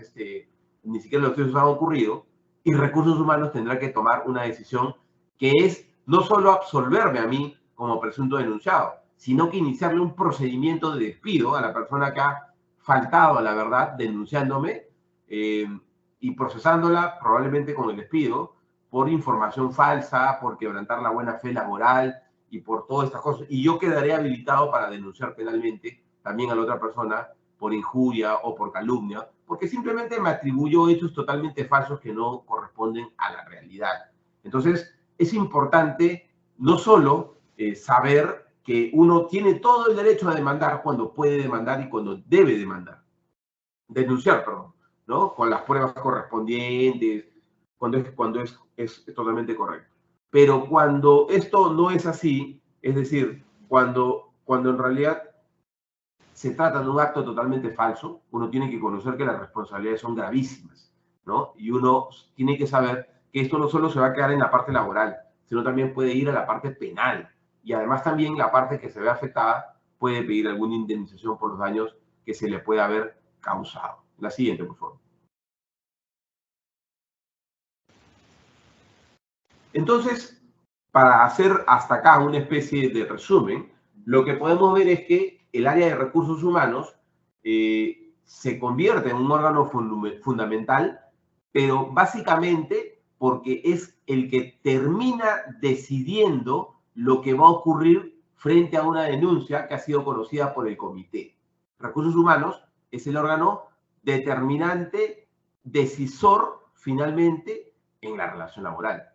ni siquiera los hechos han ocurrido, y Recursos Humanos tendrá que tomar una decisión que es no solo absolverme a mí como presunto denunciado, sino que iniciarle un procedimiento de despido a la persona que ha faltado a la verdad denunciándome y procesándola probablemente con el despido por información falsa, por quebrantar la buena fe laboral y por todas estas cosas. Y yo quedaré habilitado para denunciar penalmente también a la otra persona por injuria o por calumnia, porque simplemente me atribuyó hechos totalmente falsos que no corresponden a la realidad. Entonces, es importante no solo saber que uno tiene todo el derecho a demandar cuando puede demandar y cuando debe denunciar, perdón, ¿no? Con las pruebas correspondientes, cuando es totalmente correcto. Pero cuando esto no es así, es decir, cuando en realidad se trata de un acto totalmente falso, uno tiene que conocer que las responsabilidades son gravísimas, ¿no? Y uno tiene que saber que esto no solo se va a quedar en la parte laboral, sino también puede ir a la parte penal. Y además también la parte que se ve afectada puede pedir alguna indemnización por los daños que se le puede haber causado. La siguiente, por favor. Entonces, para hacer hasta acá una especie de resumen, lo que podemos ver es que el área de recursos humanos se convierte en un órgano fundamental, pero básicamente porque es el que termina decidiendo lo que va a ocurrir frente a una denuncia que ha sido conocida por el comité. Recursos Humanos es el órgano determinante, decisor, finalmente, en la relación laboral.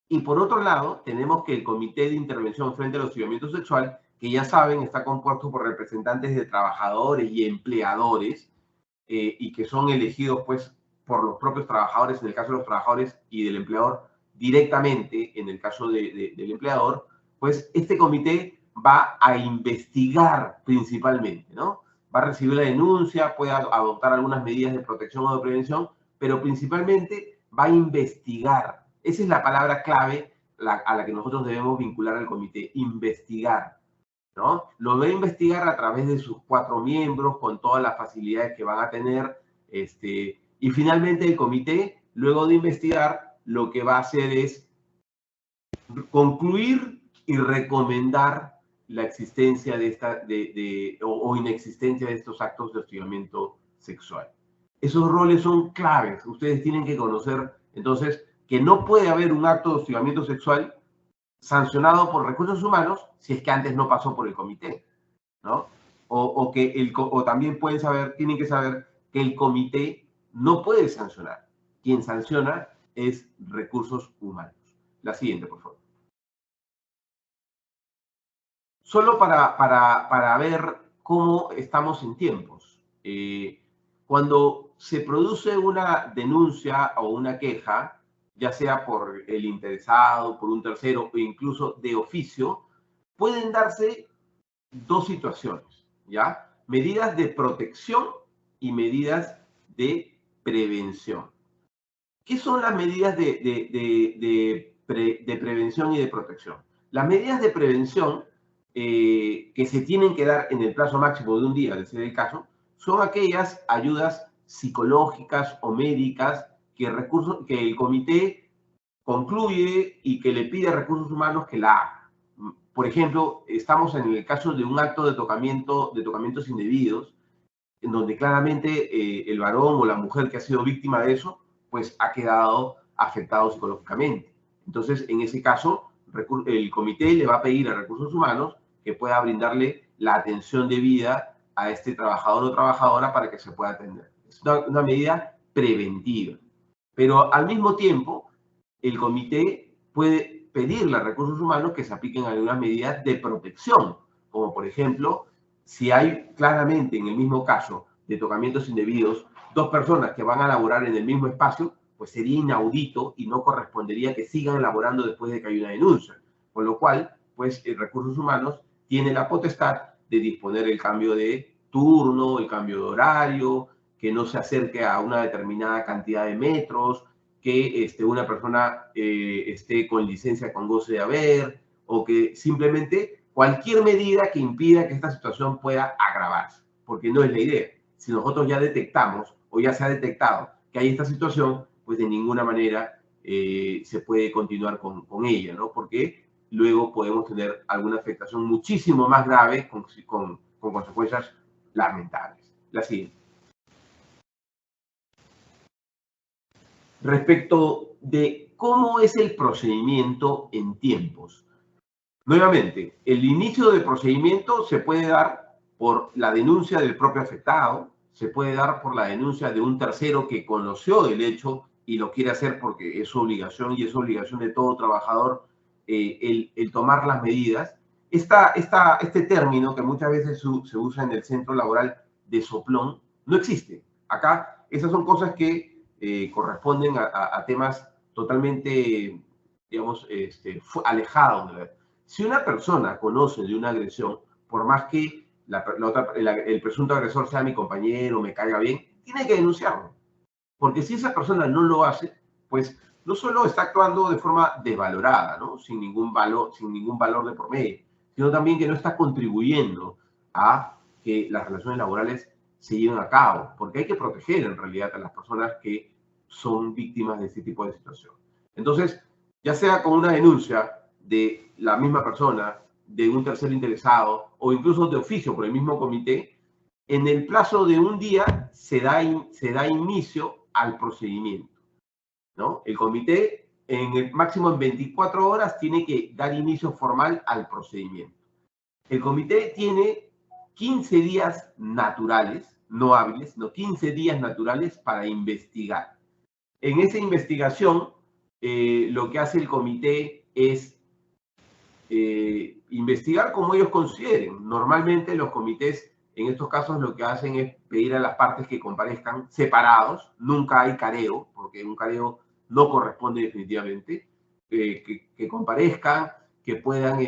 Y por otro lado, tenemos que el Comité de Intervención frente al Hostigamiento Sexual, que ya saben, está compuesto por representantes de trabajadores y empleadores, y que son elegidos, pues, por los propios trabajadores, en el caso de los trabajadores, y del empleador directamente, en el caso del empleador, pues este comité va a investigar principalmente, ¿no? Va a recibir la denuncia, puede adoptar algunas medidas de protección o de prevención, pero principalmente va a investigar. Esa es la palabra clave a la que nosotros debemos vincular al comité, investigar, ¿no? Lo va a investigar a través de sus 4 miembros, con todas las facilidades que van a tener, y finalmente el comité, luego de investigar, lo que va a hacer es concluir y recomendar la existencia o inexistencia de estos actos de hostigamiento sexual. Esos roles son claves. Ustedes tienen que conocer, entonces, que no puede haber un acto de hostigamiento sexual sancionado por Recursos Humanos si es que antes no pasó por el comité, ¿no? O también tienen que saber que el comité no puede sancionar. Quien sanciona es Recursos Humanos. La siguiente, por favor. Solo para ver cómo estamos en tiempos. Cuando se produce una denuncia o una queja, ya sea por el interesado, por un tercero o incluso de oficio, pueden darse 2 situaciones, ¿ya? Medidas de protección y medidas de prevención. ¿Qué son las medidas de prevención y de protección? Las medidas de prevención que se tienen que dar en el plazo máximo de un día, de ser el caso, son aquellas ayudas psicológicas o médicas que el comité concluye y que le pide a Recursos Humanos que la haga. Por ejemplo, estamos en el caso de un acto de tocamientos indebidos, en donde claramente el varón o la mujer que ha sido víctima de eso, pues ha quedado afectado psicológicamente. Entonces, en ese caso, el comité le va a pedir a Recursos Humanos que pueda brindarle la atención debida a este trabajador o trabajadora para que se pueda atender. Es una medida preventiva. Pero al mismo tiempo, el comité puede pedirle a Recursos Humanos que se apliquen algunas medidas de protección, como por ejemplo, si hay claramente en el mismo caso de tocamientos indebidos 2 personas que van a laborar en el mismo espacio, pues sería inaudito y no correspondería que sigan laborando después de que hay una denuncia. Con lo cual, pues Recursos Humanos tiene la potestad de disponer el cambio de turno, el cambio de horario, que no se acerque a una determinada cantidad de metros, que una persona esté con licencia con goce de haber, o que simplemente cualquier medida que impida que esta situación pueda agravarse, porque no es la idea. Si nosotros ya detectamos o ya se ha detectado que hay esta situación, pues de ninguna manera se puede continuar con ella, ¿no? Porque luego podemos tener alguna afectación muchísimo más grave con consecuencias lamentables. La siguiente. Respecto de cómo es el procedimiento en tiempos. Nuevamente, el inicio del procedimiento se puede dar por la denuncia del propio afectado, se puede dar por la denuncia de un tercero que conoció del hecho y lo quiere hacer porque es su obligación y es obligación de todo trabajador el tomar las medidas. Este término que muchas veces se usa en el centro laboral de soplón no existe. Acá esas son cosas que corresponden a temas totalmente, digamos, alejados de la... Si una persona conoce de una agresión, por más que el presunto agresor sea mi compañero, me caiga bien, tiene que denunciarlo. Porque si esa persona no lo hace, pues no solo está actuando de forma desvalorada, ¿no? Sin ningún valor de por medio, sino también que no está contribuyendo a que las relaciones laborales se lleven a cabo, porque hay que proteger en realidad a las personas que son víctimas de este tipo de situación. Entonces, ya sea con una denuncia de la misma persona, de un tercero interesado o incluso de oficio por el mismo comité, en el plazo de un día se da inicio al procedimiento, ¿no? El comité, en el máximo en 24 horas, tiene que dar inicio formal al procedimiento. El comité tiene 15 días naturales, no hábiles, sino 15 días naturales para investigar. En esa investigación, lo que hace el comité es investigar como ellos consideren. Normalmente los comités, en estos casos, lo que hacen es pedir a las partes que comparezcan separados. Nunca hay careo, porque un careo no corresponde definitivamente. Que comparezcan, que puedan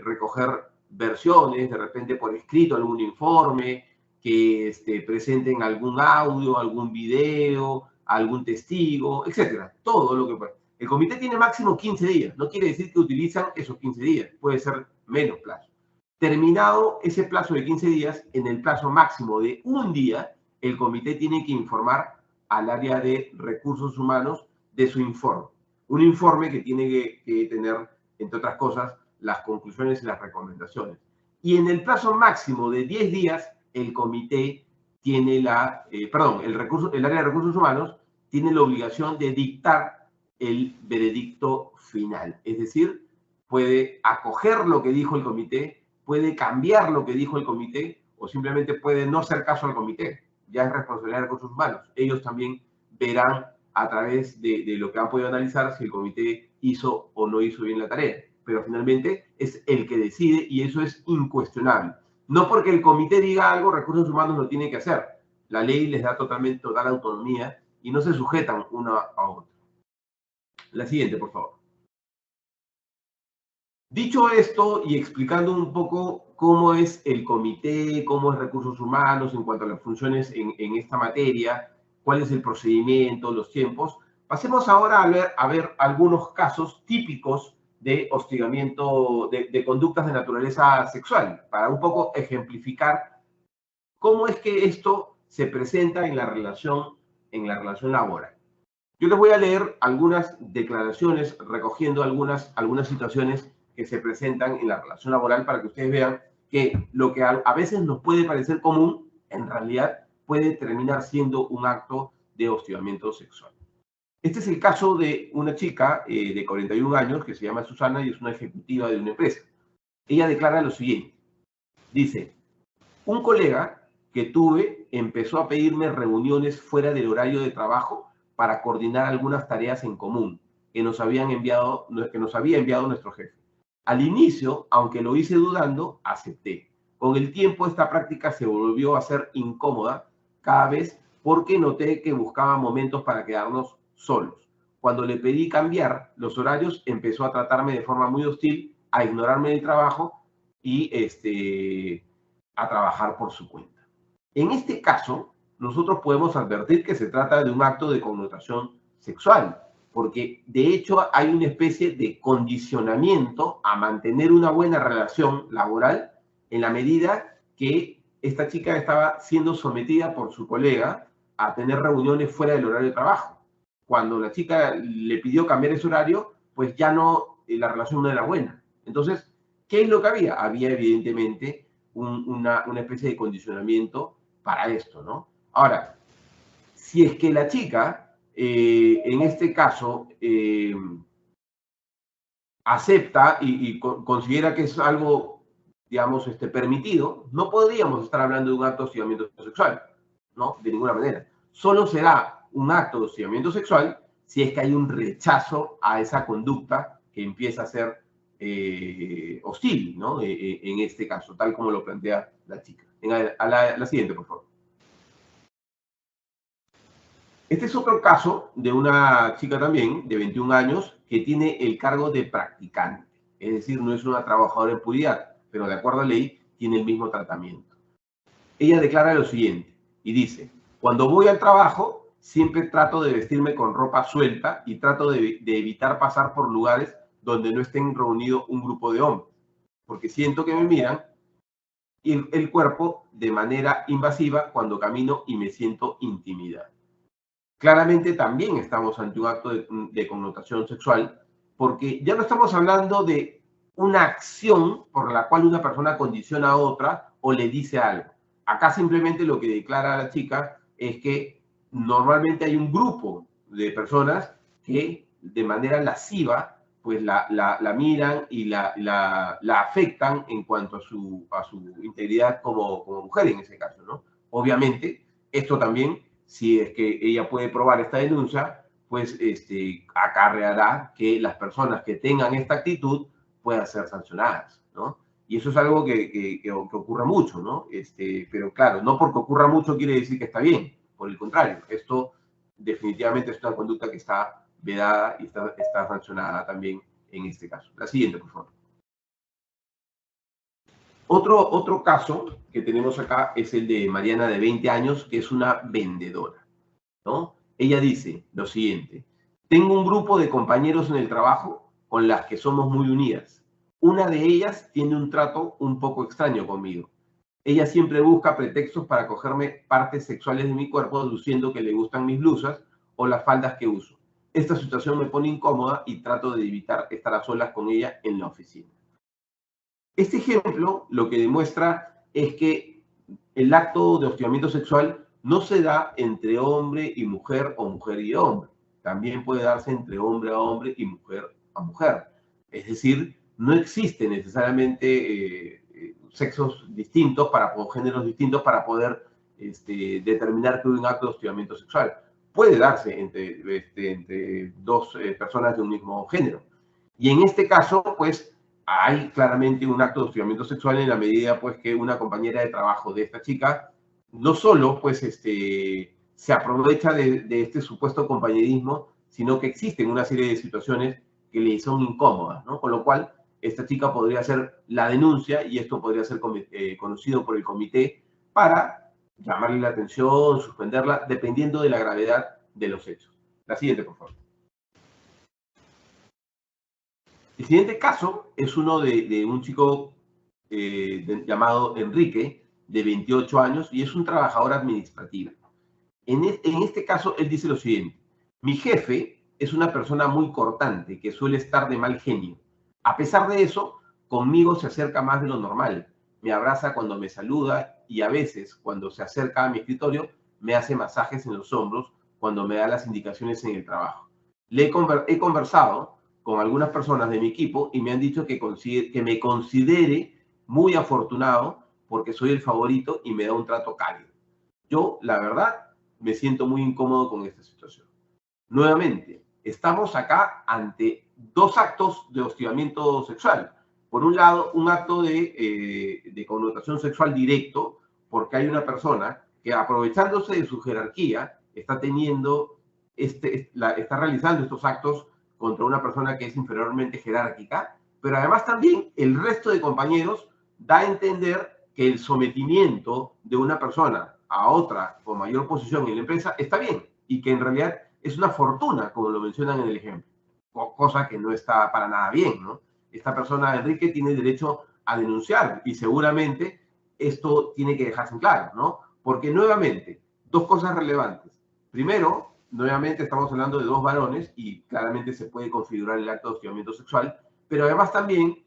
recoger versiones, de repente por escrito algún informe, que presenten algún audio, algún video, algún testigo, etcétera. Todo lo que pueda. El comité tiene máximo 15 días. No quiere decir que utilizan esos 15 días. Puede ser menos plazo. Terminado ese plazo de 15 días, en el plazo máximo de un día, el comité tiene que informar al área de recursos humanos de su informe. Un informe que tiene que tener, entre otras cosas, las conclusiones y las recomendaciones. Y en el plazo máximo de 10 días, el comité tiene el área de recursos humanos tiene la obligación de dictar el veredicto final. Es decir, puede acoger lo que dijo el comité, puede cambiar lo que dijo el comité o simplemente puede no hacer caso al comité. Ya es responsabilidad de recursos humanos. Ellos también verán a través de lo que han podido analizar si el comité hizo o no hizo bien la tarea. Pero finalmente es el que decide y eso es incuestionable. No porque el comité diga algo, recursos humanos lo tiene que hacer. La ley les da total autonomía y no se sujetan una a otra. La siguiente, por favor. Dicho esto y explicando un poco cómo es el comité, cómo es recursos humanos en cuanto a las funciones en esta materia, cuál es el procedimiento, los tiempos, pasemos ahora a ver algunos casos típicos de hostigamiento, de conductas de naturaleza sexual, para un poco ejemplificar cómo es que esto se presenta en la relación laboral. Yo les voy a leer algunas declaraciones recogiendo algunas situaciones que se presentan en la relación laboral para que ustedes vean que lo que a veces nos puede parecer común, en realidad puede terminar siendo un acto de hostigamiento sexual. Este es el caso de una chica de 41 años que se llama Susana y es una ejecutiva de una empresa. Ella declara lo siguiente. Dice, un colega que tuve empezó a pedirme reuniones fuera del horario de trabajo para coordinar algunas tareas en común que nos había enviado nuestro jefe. Al inicio, aunque lo hice dudando, acepté. Con el tiempo, esta práctica se volvió a ser incómoda cada vez porque noté que buscaba momentos para quedarnos solos. Cuando le pedí cambiar los horarios, empezó a tratarme de forma muy hostil, a ignorarme del trabajo y a trabajar por su cuenta. En este caso, nosotros podemos advertir que se trata de un acto de connotación sexual, porque de hecho hay una especie de condicionamiento a mantener una buena relación laboral en la medida que esta chica estaba siendo sometida por su colega a tener reuniones fuera del horario de trabajo. Cuando la chica le pidió cambiar ese horario, pues ya no, la relación no era buena. Entonces, ¿qué es lo que había? Había evidentemente una especie de condicionamiento para esto, ¿no? Ahora, si es que la chica, en este caso, acepta y considera que es algo, digamos, permitido, no podríamos estar hablando de un acto de hostigamiento sexual, ¿no? De ninguna manera. Solo será un acto de hostigamiento sexual si es que hay un rechazo a esa conducta que empieza a ser hostil, ¿no? En este caso, tal como lo plantea la chica. A la siguiente, por favor. Este es otro caso de una chica también, de 21 años, que tiene el cargo de practicante. Es decir, no es una trabajadora en puridad, pero de acuerdo a ley tiene el mismo tratamiento. Ella declara lo siguiente y dice, cuando voy al trabajo, siempre trato de vestirme con ropa suelta y trato de evitar pasar por lugares donde no estén reunido un grupo de hombres, porque siento que me miran el cuerpo de manera invasiva cuando camino y me siento intimidada. Claramente también estamos ante un acto de connotación sexual, porque ya no estamos hablando de una acción por la cual una persona condiciona a otra o le dice algo. Acá simplemente lo que declara la chica es que normalmente hay un grupo de personas que de manera lasciva pues la miran y la afectan en cuanto a su integridad como mujer en ese caso, ¿no? Obviamente, esto también, si es que ella puede probar esta denuncia, pues acarreará que las personas que tengan esta actitud puedan ser sancionadas, ¿no? Y eso es algo que ocurre mucho, ¿no? Pero claro, no porque ocurra mucho quiere decir que está bien, por el contrario, esto definitivamente es una conducta que está vedada y está sancionada también en este caso. La siguiente, por favor. Otro caso que tenemos acá es el de Mariana, de 20 años, que es una vendedora, ¿no? Ella dice lo siguiente: tengo un grupo de compañeros en el trabajo con las que somos muy unidas. Una de ellas tiene un trato un poco extraño conmigo. Ella siempre busca pretextos para cogerme partes sexuales de mi cuerpo, deduciendo que le gustan mis blusas o las faldas que uso. Esta situación me pone incómoda y trato de evitar estar a solas con ella en la oficina. Este ejemplo lo que demuestra es que el acto de hostigamiento sexual no se da entre hombre y mujer o mujer y hombre. También puede darse entre hombre a hombre y mujer a mujer. Es decir, no existe necesariamente sexos distintos o géneros distintos para poder determinar que hay un acto de hostigamiento sexual. Puede darse entre dos personas de un mismo género. Y en este caso, pues, hay claramente un acto de hostigamiento sexual en la medida, pues, que una compañera de trabajo de esta chica no solo, pues, se aprovecha de este supuesto compañerismo, sino que existen una serie de situaciones que le son incómodas, ¿no? Con lo cual, esta chica podría hacer la denuncia y esto podría ser conocido por el comité para llamarle la atención, suspenderla, dependiendo de la gravedad de los hechos. La siguiente, por favor. El siguiente caso es uno de un chico llamado Enrique, de 28 años, y es un trabajador administrativo. En este caso, él dice lo siguiente: mi jefe es una persona muy cortante, que suele estar de mal genio. A pesar de eso, conmigo se acerca más de lo normal. Me abraza cuando me saluda y a veces, cuando se acerca a mi escritorio, me hace masajes en los hombros cuando me da las indicaciones en el trabajo. He conversado con algunas personas de mi equipo y me han dicho que me considere muy afortunado porque soy el favorito y me da un trato cálido. Yo, la verdad, me siento muy incómodo con esta situación. Nuevamente, estamos acá ante dos actos de hostigamiento sexual. Por un lado, un acto de connotación sexual directo, porque hay una persona que, aprovechándose de su jerarquía, está realizando estos actos contra una persona que es inferiormente jerárquica, pero además también el resto de compañeros da a entender que el sometimiento de una persona a otra con mayor posición en la empresa está bien y que en realidad es una fortuna, como lo mencionan en el ejemplo, cosa que no está para nada bien, ¿no? Esta persona, Enrique, tiene derecho a denunciar y seguramente esto tiene que dejarse en claro, ¿no? Porque nuevamente, dos cosas relevantes. Primero, nuevamente estamos hablando de dos varones y claramente se puede configurar el acto de hostigamiento sexual, pero además también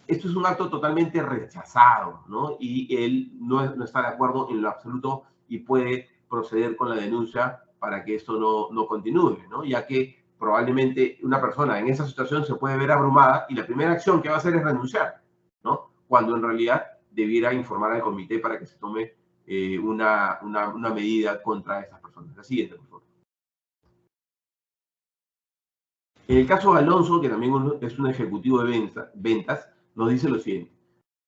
esto es un acto totalmente rechazado, ¿no? Y él no está de acuerdo en lo absoluto y puede proceder con la denuncia para que esto no continúe, ¿no? Ya que probablemente una persona en esa situación se puede ver abrumada y la primera acción que va a hacer es renunciar, ¿no? Cuando en realidad debiera informar al comité para que se tome una medida contra esas personas. La siguiente, por favor. En el caso de Alonso, que también es un ejecutivo de ventas, nos dice lo siguiente: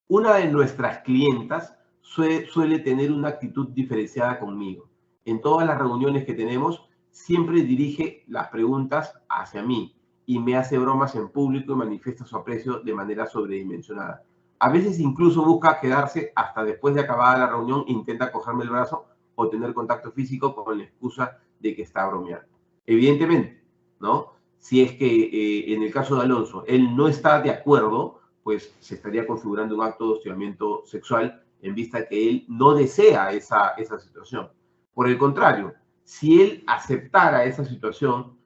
una de nuestras clientas suele tener una actitud diferenciada conmigo. En todas las reuniones que tenemos, siempre dirige las preguntas hacia mí y me hace bromas en público y manifiesta su aprecio de manera sobredimensionada. A veces incluso busca quedarse hasta después de acabada la reunión e intenta cogerme el brazo o tener contacto físico con la excusa de que está bromeando. Evidentemente, ¿no? Si es que en el caso de Alonso, él no está de acuerdo, pues se estaría configurando un acto de hostigamiento sexual en vista que él no desea esa situación. Por el contrario, si él aceptara esa situación,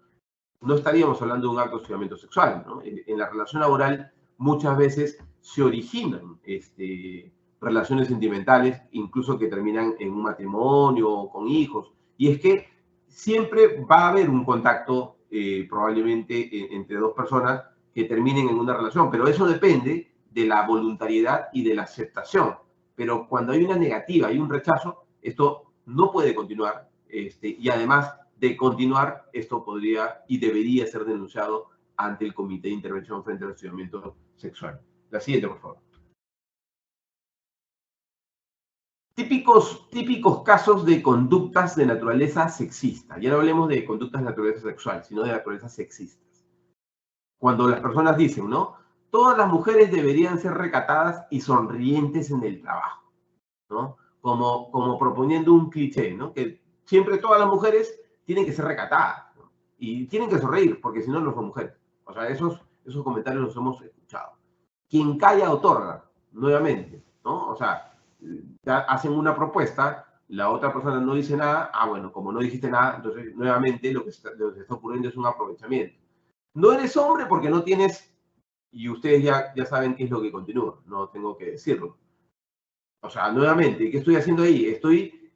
no estaríamos hablando de un acto de hostigamiento sexual, ¿no? En la relación laboral muchas veces se originan relaciones sentimentales, incluso que terminan en un matrimonio o con hijos, y es que siempre va a haber un contacto probablemente entre dos personas que terminen en una relación, pero eso depende de la voluntariedad y de la aceptación. Pero cuando hay una negativa, hay un rechazo, esto no puede continuar, y además de continuar, esto podría y debería ser denunciado ante el Comité de Intervención frente al Hostigamiento Sexual. La siguiente, por favor. Típicos casos de conductas de naturaleza sexista. Ya no hablemos de conductas de naturaleza sexual, sino de naturaleza sexistas. Cuando las personas dicen, ¿no? Todas las mujeres deberían ser recatadas y sonrientes en el trabajo, ¿no? Como proponiendo un cliché, ¿no? Que siempre todas las mujeres tienen que ser recatadas, ¿no? Y tienen que sonreír, porque si no, no son mujeres. O sea, esos comentarios los hemos escuchado. Quien calla otorga, nuevamente, ¿no? O sea, hacen una propuesta, la otra persona no dice nada, bueno, como no dijiste nada, entonces nuevamente lo que está ocurriendo es un aprovechamiento. No eres hombre porque no tienes, y ustedes ya saben qué es lo que continúa, no tengo que decirlo. O sea, nuevamente, ¿qué estoy haciendo ahí? Estoy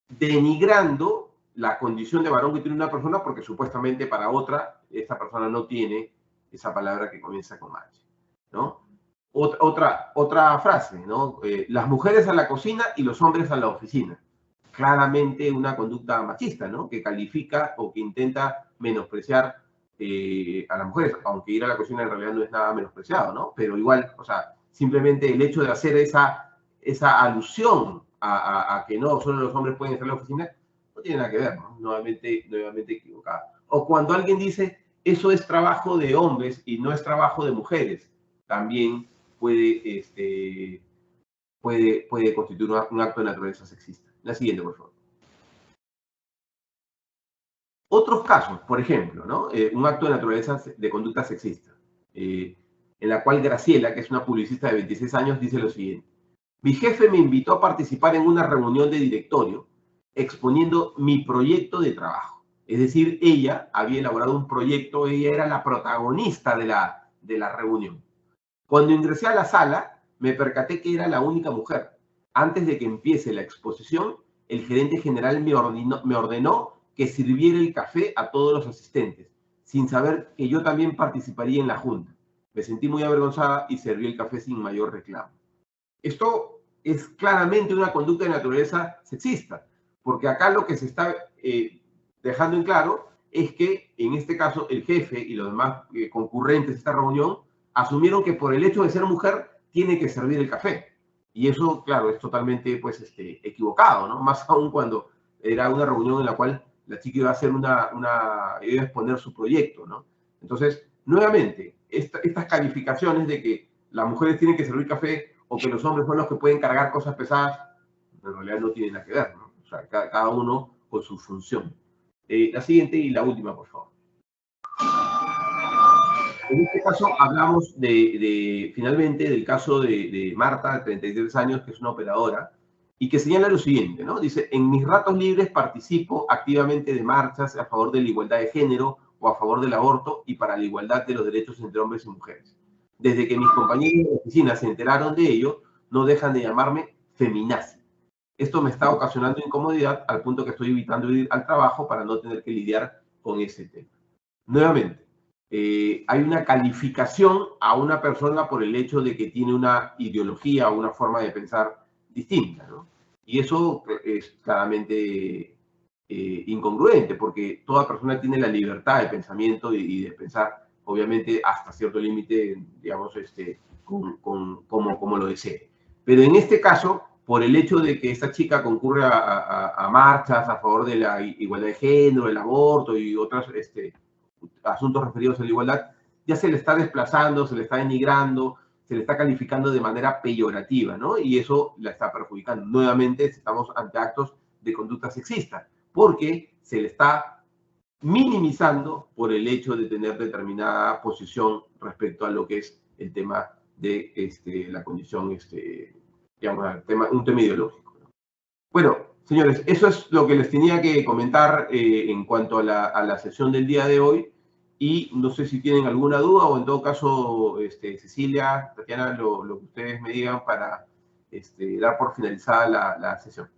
denigrando la condición de varón que tiene una persona porque supuestamente para otra, esta persona no tiene esa palabra que comienza con H, ¿no? Otra frase, ¿no? Las mujeres a la cocina y los hombres a la oficina. Claramente una conducta machista, ¿no? Que califica o que intenta menospreciar a las mujeres, aunque ir a la cocina en realidad no es nada menospreciado, ¿no? Pero igual, o sea, simplemente el hecho de hacer esa alusión a que no, solo los hombres pueden estar en la oficina, no tiene nada que ver, ¿no? Nuevamente equivocado. O cuando alguien dice, eso es trabajo de hombres y no es trabajo de mujeres, también puede constituir un acto de naturaleza sexista. La siguiente, por favor. Otros casos, por ejemplo, ¿no? Un acto de naturaleza de conducta sexista, en la cual Graciela, que es una publicista de 26 años, dice lo siguiente. Mi jefe me invitó a participar en una reunión de directorio exponiendo mi proyecto de trabajo. Es decir, ella había elaborado un proyecto, ella era la protagonista de la reunión. Cuando ingresé a la sala, me percaté que era la única mujer. Antes de que empiece la exposición, el gerente general me ordenó que sirviera el café a todos los asistentes, sin saber que yo también participaría en la junta. Me sentí muy avergonzada y serví el café sin mayor reclamo. Esto es claramente una conducta de naturaleza sexista, porque acá lo que se está dejando en claro es que, en este caso, el jefe y los demás concurrentes de esta reunión asumieron que por el hecho de ser mujer tiene que servir el café. Y eso, claro, es totalmente pues, equivocado, ¿no? Más aún cuando era una reunión en la cual la chica iba a hacer iba a exponer su proyecto, ¿no? Entonces, nuevamente, estas calificaciones de que las mujeres tienen que servir café o que los hombres son los que pueden cargar cosas pesadas, en realidad no tienen nada que ver, ¿no? O sea, cada uno con su función. La siguiente y la última, por favor. En este caso hablamos finalmente del caso de Marta, de 33 años, que es una operadora, y que señala lo siguiente, ¿no? Dice, en mis ratos libres participo activamente de marchas a favor de la igualdad de género o a favor del aborto y para la igualdad de los derechos entre hombres y mujeres. Desde que mis compañeros de la oficina se enteraron de ello, no dejan de llamarme feminazi. Esto me está ocasionando incomodidad al punto que estoy evitando ir al trabajo para no tener que lidiar con ese tema. Nuevamente, hay una calificación a una persona por el hecho de que tiene una ideología o una forma de pensar distinta, ¿no? Y eso es claramente incongruente, porque toda persona tiene la libertad de pensamiento y de pensar, obviamente, hasta cierto límite, digamos, como lo desee. Pero en este caso, por el hecho de que esta chica concurre a marchas a favor de la igualdad de género, el aborto y otros asuntos referidos a la igualdad, ya se le está desplazando, se le está denigrando, se le está calificando de manera peyorativa, ¿no? Y eso la está perjudicando. Nuevamente estamos ante actos de conducta sexista, porque se le está minimizando por el hecho de tener determinada posición respecto a lo que es el tema de la condición, digamos, un tema ideológico, ¿no? Bueno, señores, eso es lo que les tenía que comentar en cuanto a la sesión del día de hoy. Y no sé si tienen alguna duda o en todo caso, Cecilia, Tatiana, lo que ustedes me digan para dar por finalizada la sesión.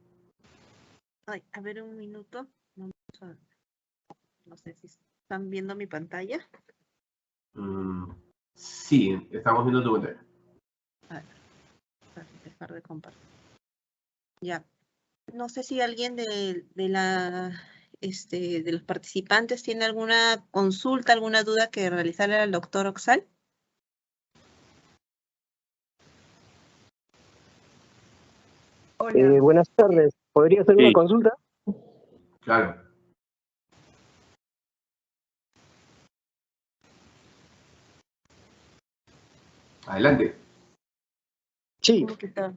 Ay, a ver, un minuto. No sé si están viendo mi pantalla. Sí, estamos viendo tu pantalla. A ver, para dejar de compartir. Ya. No sé si alguien de los participantes tiene alguna consulta, alguna duda que realizarle al doctor Oxal. Hola. Buenas tardes. ¿Podría hacer una consulta? Claro. Adelante. Sí. ¿Cómo que está?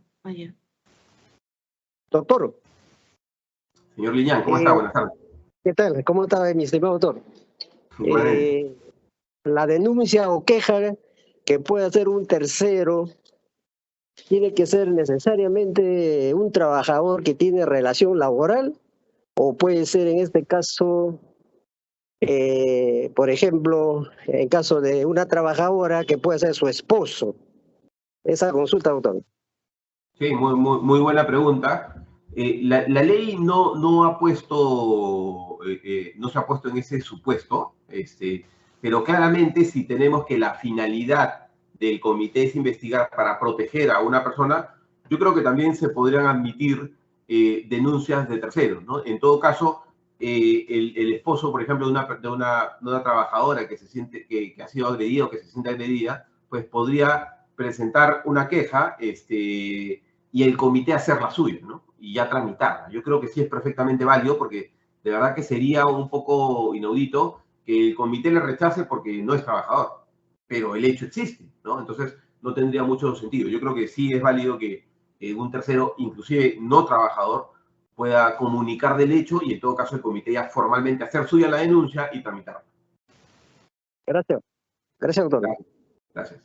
Doctor. Señor Liñán, ¿cómo está? Buenas tardes. ¿Qué tal? ¿Cómo está, mi estimado doctor? La denuncia o queja que puede hacer un tercero tiene que ser necesariamente un trabajador que tiene relación laboral, o puede ser en este caso, por ejemplo, en caso de una trabajadora que puede ser su esposo. Esa consulta, doctor. Sí, muy buena pregunta. La ley no ha puesto, no se ha puesto en ese supuesto, pero claramente si tenemos que la finalidad del comité es investigar para proteger a una persona, yo creo que también se podrían admitir denuncias de terceros, ¿no? En todo caso, el esposo, por ejemplo, de una trabajadora que se siente que ha sido agredida o que se siente agredida, pues podría presentar una queja, y el comité hacer la suya, ¿no? Y ya tramitarla. Yo creo que sí es perfectamente válido, porque de verdad que sería un poco inaudito que el comité le rechace porque no es trabajador, pero el hecho existe, ¿no? Entonces no tendría mucho sentido. Yo creo que sí es válido que un tercero, inclusive no trabajador, pueda comunicar del hecho y en todo caso el comité ya formalmente hacer suya la denuncia y tramitarla. Gracias. Gracias, doctor. Gracias.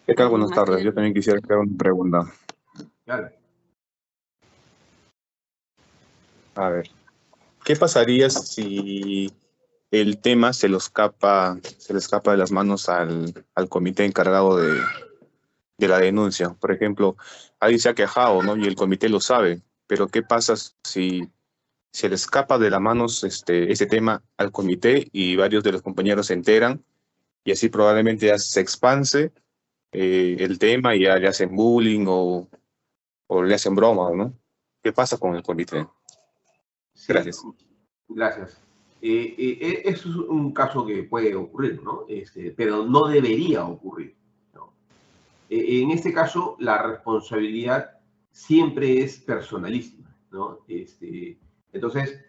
¿Qué tal? Buenas tardes. Yo también quisiera hacer una pregunta. Claro. A ver, ¿qué pasaría si el tema se le escapa de las manos al comité encargado de la denuncia? Por ejemplo, alguien se ha quejado, ¿no? Y el comité lo sabe, pero ¿qué pasa si se le escapa de las manos ese tema al comité y varios de los compañeros se enteran y así probablemente ya se expanse el tema y ya le hacen bullying o le hacen broma, ¿no? ¿Qué pasa con el comité? Gracias. Sí, gracias. Eso es un caso que puede ocurrir, ¿no? Pero no debería ocurrir, ¿no? En este caso, la responsabilidad siempre es personalísima, ¿no? Entonces,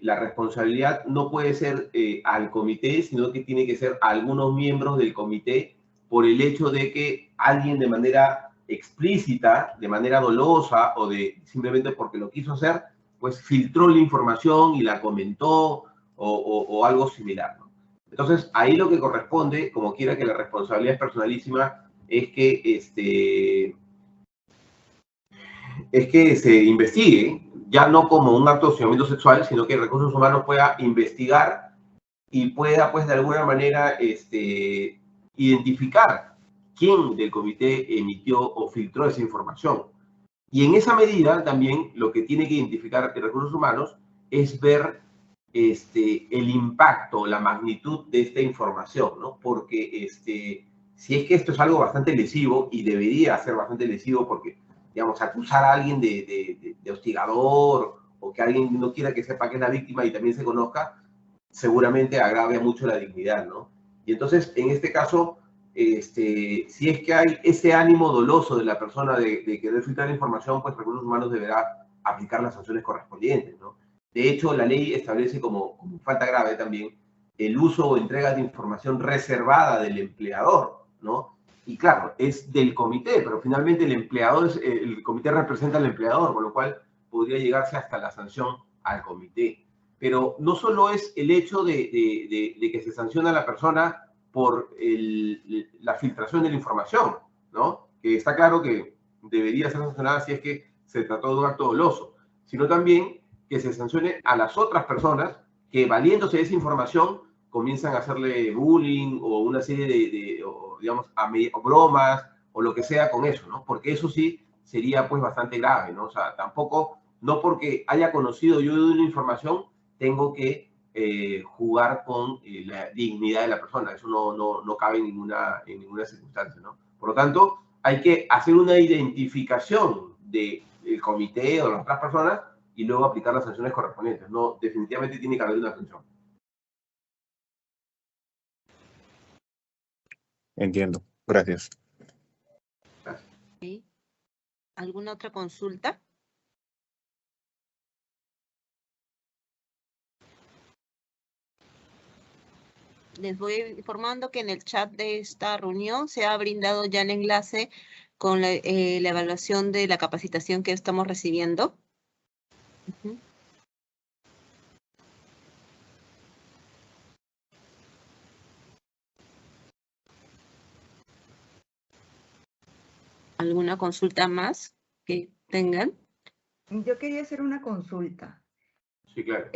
la responsabilidad no puede ser al comité, sino que tiene que ser a algunos miembros del comité por el hecho de que alguien de manera explícita, de manera dolosa o simplemente porque lo quiso hacer, pues filtró la información y la comentó o algo similar, ¿no? Entonces, ahí lo que corresponde, como quiera que la responsabilidad es personalísima, es que se investigue, ya no como un acto de hostigamiento sexual, sino que Recursos Humanos pueda investigar y pueda, pues, de alguna manera, identificar quién del comité emitió o filtró esa información. Y en esa medida también lo que tiene que identificar Recursos Humanos es ver el impacto, la magnitud de esta información, ¿no? Porque si es que esto es algo bastante lesivo, y debería ser bastante lesivo porque, digamos, acusar a alguien de hostigador o que alguien no quiera que sepa que es la víctima y también se conozca, seguramente agrava mucho la dignidad, ¿no? Y entonces, en este caso, si es que hay ese ánimo doloso de la persona de querer filtrar información, pues Recursos Humanos deberá aplicar las sanciones correspondientes, ¿no? De hecho, la ley establece como falta grave también el uso o entrega de información reservada del empleador, ¿no? Y claro, es del comité, pero finalmente el comité representa al empleador, con lo cual podría llegarse hasta la sanción al comité. Pero no solo es el hecho de que se sanciona a la persona por la filtración de la información, ¿no? Que está claro que debería ser sancionada si es que se trató de un acto doloso, sino también que se sancione a las otras personas que, valiéndose de esa información, comienzan a hacerle bullying o una serie digamos, bromas o lo que sea con eso, ¿no? Porque eso sí sería, pues, bastante grave, ¿no? O sea, tampoco, no porque haya conocido yo de una información, tengo que jugar con la dignidad de la persona. Eso no cabe en ninguna circunstancia, ¿no? Por lo tanto, hay que hacer una identificación del comité o de las otras personas y luego aplicar las sanciones correspondientes. No, definitivamente tiene que haber una sanción. Entiendo. Gracias. Gracias. ¿Sí? ¿Alguna otra consulta? Les voy informando que en el chat de esta reunión se ha brindado ya el enlace con la evaluación de la capacitación que estamos recibiendo. Uh-huh. ¿Alguna consulta más que tengan? Yo quería hacer una consulta. Sí, claro.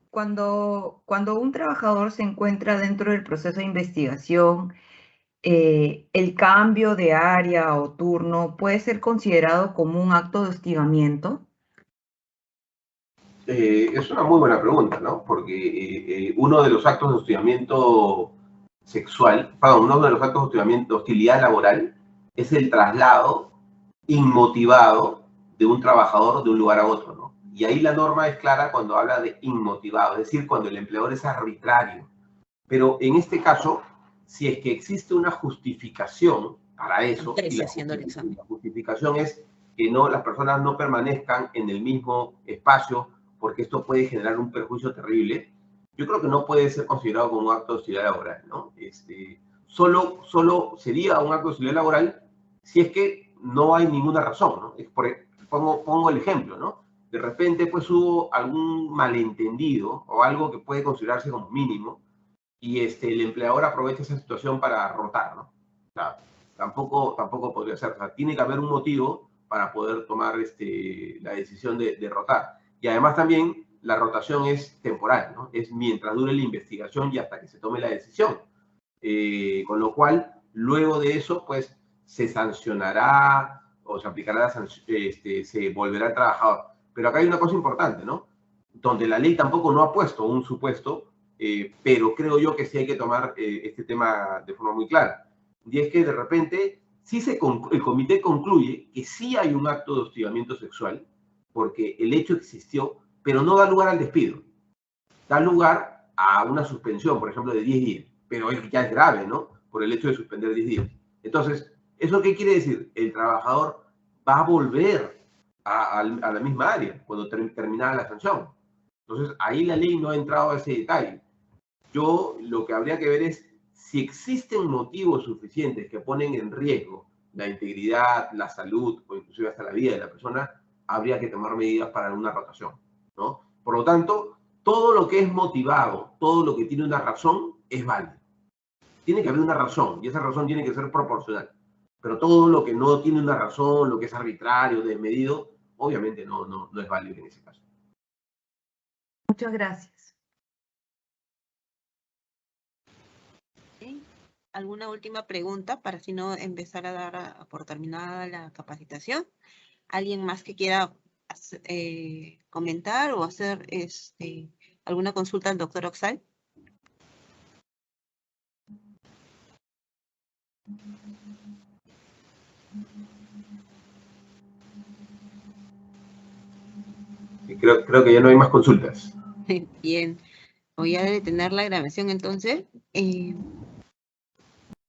Cuando un trabajador se encuentra dentro del proceso de investigación, ¿el cambio de área o turno puede ser considerado como un acto de hostigamiento? Es una muy buena pregunta, ¿no? Porque uno de los actos de hostigamiento sexual, uno de los actos de hostilidad laboral es el traslado inmotivado de un trabajador de un lugar a otro, ¿no? Y ahí la norma es clara cuando habla de inmotivado, es decir, cuando el empleador es arbitrario. Pero en este caso, si es que existe una justificación para eso, y la justificación es que las personas no permanezcan en el mismo espacio porque esto puede generar un perjuicio terrible, yo creo que no puede ser considerado como un acto de hostilidad laboral, ¿no? Solo sería un acto de hostilidad laboral si es que no hay ninguna razón, ¿no? Pongo el ejemplo, ¿no? De repente, pues hubo algún malentendido o algo que puede considerarse como mínimo y el empleador aprovecha esa situación para rotar, ¿no? O sea, tampoco podría ser. O sea, tiene que haber un motivo para poder tomar la decisión de rotar. Y además también la rotación es temporal, ¿no? Es mientras dure la investigación y hasta que se tome la decisión. Con lo cual, luego de eso, pues, se sancionará o se aplicará se volverá al trabajador. Pero acá hay una cosa importante, ¿no? Donde la ley tampoco no ha puesto un supuesto, pero creo yo que sí hay que tomar este tema de forma muy clara. Y es que de repente, el comité concluye que sí hay un acto de hostigamiento sexual, porque el hecho existió, pero no da lugar al despido. Da lugar a una suspensión, por ejemplo, de 10 días. Pero ya es grave, ¿no? Por el hecho de suspender 10 días. Entonces, ¿eso qué quiere decir? El trabajador va a volver a la misma área cuando terminada la sanción. Entonces, ahí la ley no ha entrado a ese detalle. Yo lo que habría que ver es si existen motivos suficientes que ponen en riesgo la integridad, la salud o inclusive hasta la vida de la persona, habría que tomar medidas para una rotación, ¿no? Por lo tanto, todo lo que es motivado, todo lo que tiene una razón, es válido. Tiene que haber una razón y esa razón tiene que ser proporcional. Pero todo lo que no tiene una razón, lo que es arbitrario, desmedido, obviamente no es válido en ese caso. Muchas gracias. ¿Alguna última pregunta para si no empezar a dar por terminada la capacitación? ¿Alguien más que quiera comentar o hacer alguna consulta al doctor Oxal? Creo que ya no hay más consultas. Bien, voy a detener la grabación entonces.